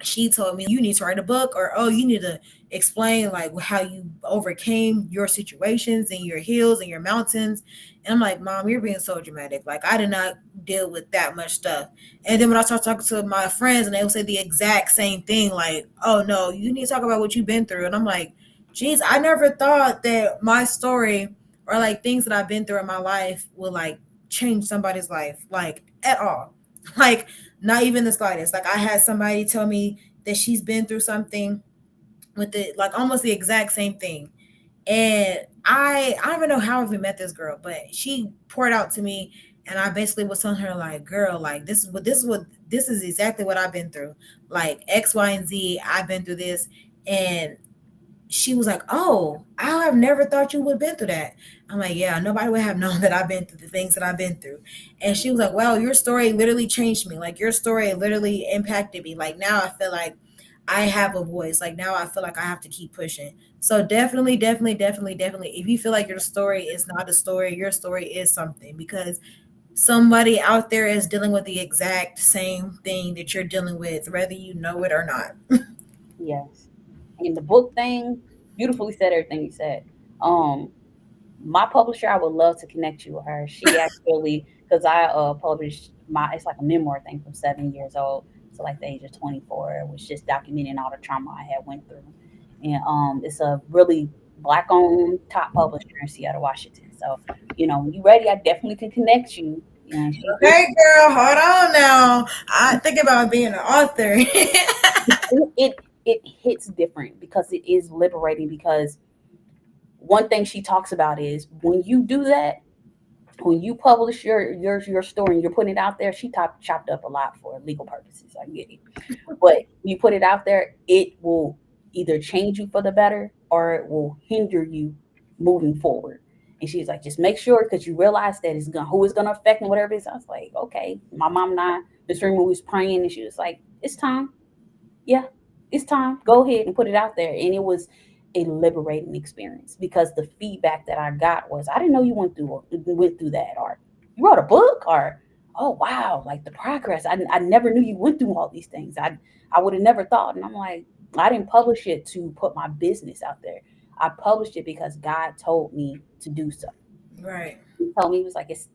[SPEAKER 3] she told me, you need to write a book, or oh, you need to explain like how you overcame your situations and your hills and your mountains. And I'm like, Mom, you're being so dramatic. Like I did not deal with that much stuff. And then when I start talking to my friends and they will say the exact same thing, like, oh no, you need to talk about what you've been through. And I'm like, geez, I never thought that my story or like things that I've been through in my life will like change somebody's life, like at all. Like not even the slightest. Like I had somebody tell me that she's been through something with it, like almost the exact same thing. And I don't even know how I even met this girl, but she poured out to me, and I basically was telling her like, girl, like this is exactly what I've been through. Like X, Y, and Z, I've been through this. And she was like, "Oh, I have never thought you would have been through that." I'm like, "Yeah, nobody would have known that I've been through the things that I've been through." And she was like, "Well, your story literally changed me. Like your story literally impacted me. Like now I feel like I have a voice. Like now I feel like I have to keep pushing. So definitely, definitely, definitely, definitely, if you feel like your story is not a story, your story is something, because somebody out there is dealing with the exact same thing that you're dealing with, whether you know it or not.
[SPEAKER 2] Yes. And the book thing, beautifully said everything you said. Um, my publisher, I would love to connect you with her. She actually, because I published my, it's like a memoir thing from 7 years old to like the age of 24. It was just documenting all the trauma I had went through, and it's a really black owned top publisher in Seattle, Washington. So, when you ready, I definitely can connect you. Yeah, she's
[SPEAKER 3] Okay, girl, hold on now. I think about being an author.
[SPEAKER 2] it hits different because it is liberating. Because one thing she talks about is when you do that, when you publish your story and you're putting it out there, she chopped up a lot for legal purposes. I get it, but you put it out there, it will either change you for the better or it will hinder you moving forward. And she's like, just make sure, because you realize that who is gonna affect and whatever it is. I was like, okay. My mom and I, this room, we was praying, and she was like, it's time. Yeah, it's time. Go ahead and put it out there. And it was a liberating experience because the feedback that I got was, I didn't know you went through that, or you wrote a book, or oh wow, like the progress. I never knew you went through all these things. I would have never thought. And I'm like, I didn't publish it to put my business out there. I published it because God told me to do so.
[SPEAKER 3] Right.
[SPEAKER 2] He told me, he was like, it's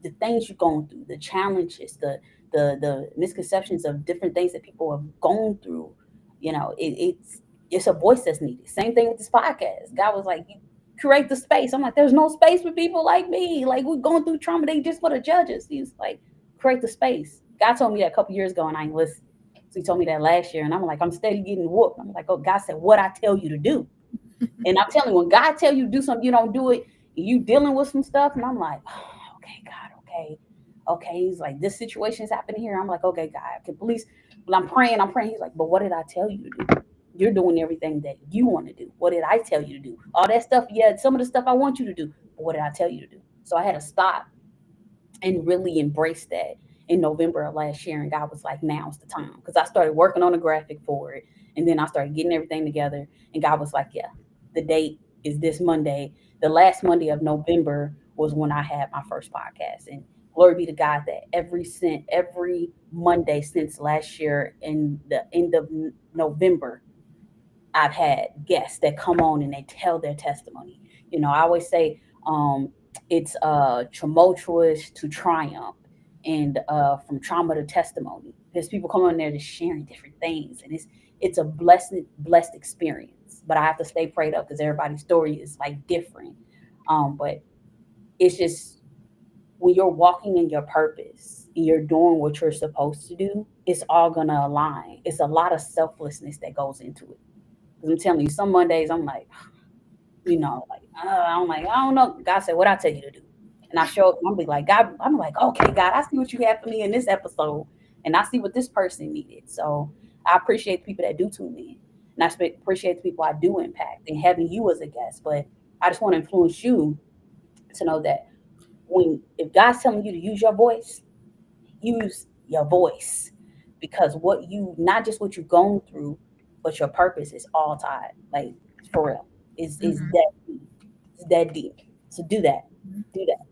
[SPEAKER 2] the things you're going through, the challenges, the misconceptions of different things that people have gone through. It's a voice that's needed. Same thing with this podcast. God was like, you create the space. I'm like, there's no space for people like me. Like, we're going through trauma. They just for the judges. He's like, create the space. God told me that a couple years ago, and I ain't listen. So he told me that last year, and I'm like, I'm steady getting whooped. I'm like, oh, God said, what I tell you to do. And I'm telling you, when God tell you to do something, you don't do it. You dealing with some stuff, and I'm like, oh, okay, God, okay, okay. He's like, this situation is happening here. I'm like, okay, God, can please. Well, I'm praying, I'm praying. He's like, but what did I tell you to do? You're doing everything that you want to do. What did I tell you to do? All that stuff, yeah, some of the stuff I want you to do. But what did I tell you to do? So I had to stop and really embrace that in November of last year. And God was like, now's the time. Because I started working on a graphic for it. And then I started getting everything together. And God was like, yeah, the date is this Monday. The last Monday of November was when I had my first podcast. And glory be to God that every Monday since last year in the end of November, I've had guests that come on and they tell their testimony. I always say, it's tumultuous to triumph, and from trauma to testimony. There's people coming on there just sharing different things, and it's a blessed experience. But I have to stay prayed up because everybody's story is like different. But it's just when you're walking in your purpose and you're doing what you're supposed to do, it's all gonna align. It's a lot of selflessness that goes into it. 'Cause I'm telling you, some Mondays I'm like, like, I'm like, I don't know. God said, what I tell you to do. And I show up, I'm be like, God, I'm like, okay, God, I see what you have for me in this episode. And I see what this person needed. So I appreciate the people that do tune in. And appreciate the people I do impact and having you as a guest. But I just want to influence you to know that if God's telling you to use your voice, because not just what you've gone through, but your purpose is all tied. Like, for real. Is
[SPEAKER 3] Mhm.
[SPEAKER 2] that deep. It's that deep. So do that. Do that.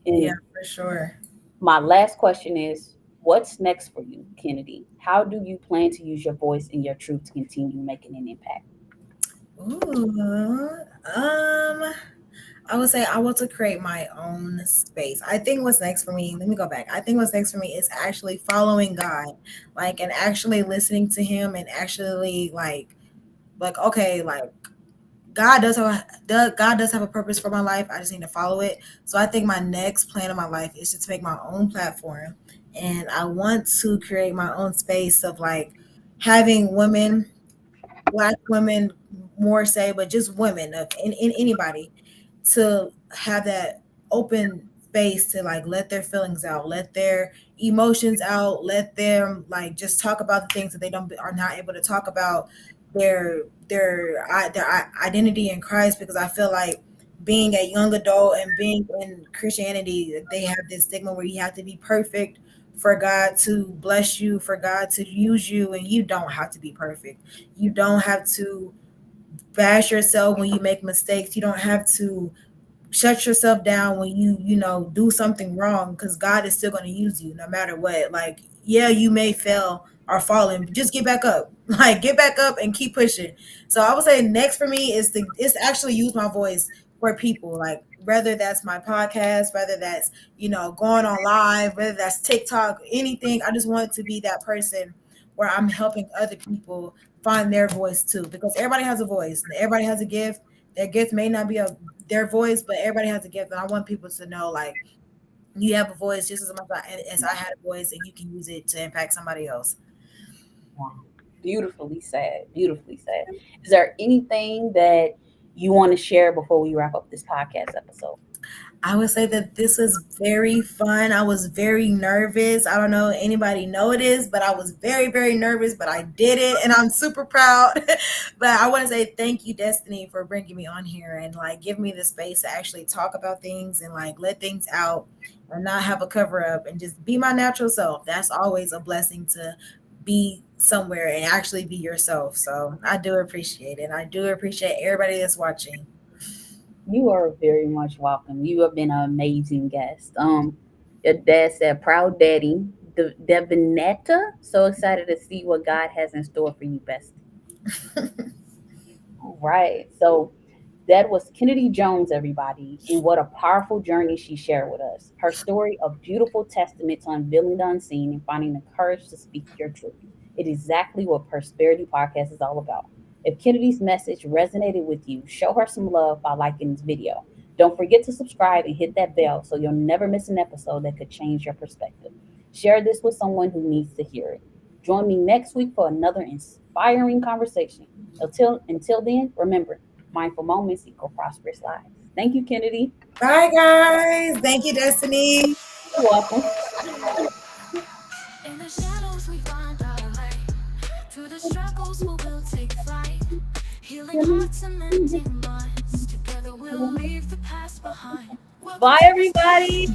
[SPEAKER 3] Yeah,
[SPEAKER 2] And
[SPEAKER 3] for sure.
[SPEAKER 2] my last question is, what's next for you, Kennedy? How do you plan to use your voice and your truth to continue making an impact?
[SPEAKER 3] Ooh, I would say I want to create my own space. I think what's next for me, let me go back. I think what's next for me is actually following God, like, and actually listening to Him, and actually okay, like God does have a purpose for my life. I just need to follow it. So I think my next plan of my life is just to make my own platform, and I want to create my own space of like having women, black women more say, but just women of in anybody, to have that open space to like let their feelings out, let their emotions out, let them like just talk about the things that they don't are not able to talk about, their identity in Christ, because I feel like being a young adult and being in Christianity, they have this stigma where you have to be perfect for God to bless you, for God to use you, and you don't have to be perfect. You don't have to bash yourself when you make mistakes. You don't have to shut yourself down when you do something wrong, because God is still going to use you no matter what. Like, yeah, you may fail or fall in, but just get back up. Like, get back up and keep pushing. So I would say next for me is to actually use my voice for people, like whether that's my podcast, whether that's going on live, whether that's TikTok, anything. I just want to be that person where I'm helping other people find their voice too, because everybody has a voice and everybody has a gift. Their gift may not be their voice, but everybody has a gift, and I want people to know, like, you have a voice just as much as I had a voice, and you can use it to impact somebody else.
[SPEAKER 2] Wow. Beautifully said. Beautifully said. Is there anything that you want to share before we wrap up this podcast episode?
[SPEAKER 3] I would say that this was very fun. I was very nervous. I don't know anybody know it is, but I was very, very nervous, but I did it and I'm super proud. But I want to say thank you, Destiny, for bringing me on here and like give me the space to actually talk about things and like let things out and not have a cover up and just be my natural self. That's always a blessing, to be somewhere and actually be yourself. So I do appreciate it. I do appreciate everybody that's watching.
[SPEAKER 2] You are very much welcome. You have been an amazing guest. Your dad said, "Proud daddy, Devinetta." So excited to see what God has in store for you, best. All right. So that was Kinadee Jones, everybody, and what a powerful journey she shared with us. Her story, a beautiful testament to unveiling the unseen and finding the courage to speak your truth. It is exactly what Persperity Podcast is all about. If Kinnadee's message resonated with you, show her some love by liking this video. Don't forget to subscribe and hit that bell so you'll never miss an episode that could change your perspective. Share this with someone who needs to hear it. Join me next week for another inspiring conversation. Until then, remember, mindful moments equal prosperous lives. Thank you, Kennedy.
[SPEAKER 3] Bye, guys. Thank you, Destiny.
[SPEAKER 2] You're welcome.
[SPEAKER 1] In the shadows we find our light. Through the struggles we will take flight. Healing hearts and mending minds. Together we'll leave the past behind.
[SPEAKER 2] Bye, everybody.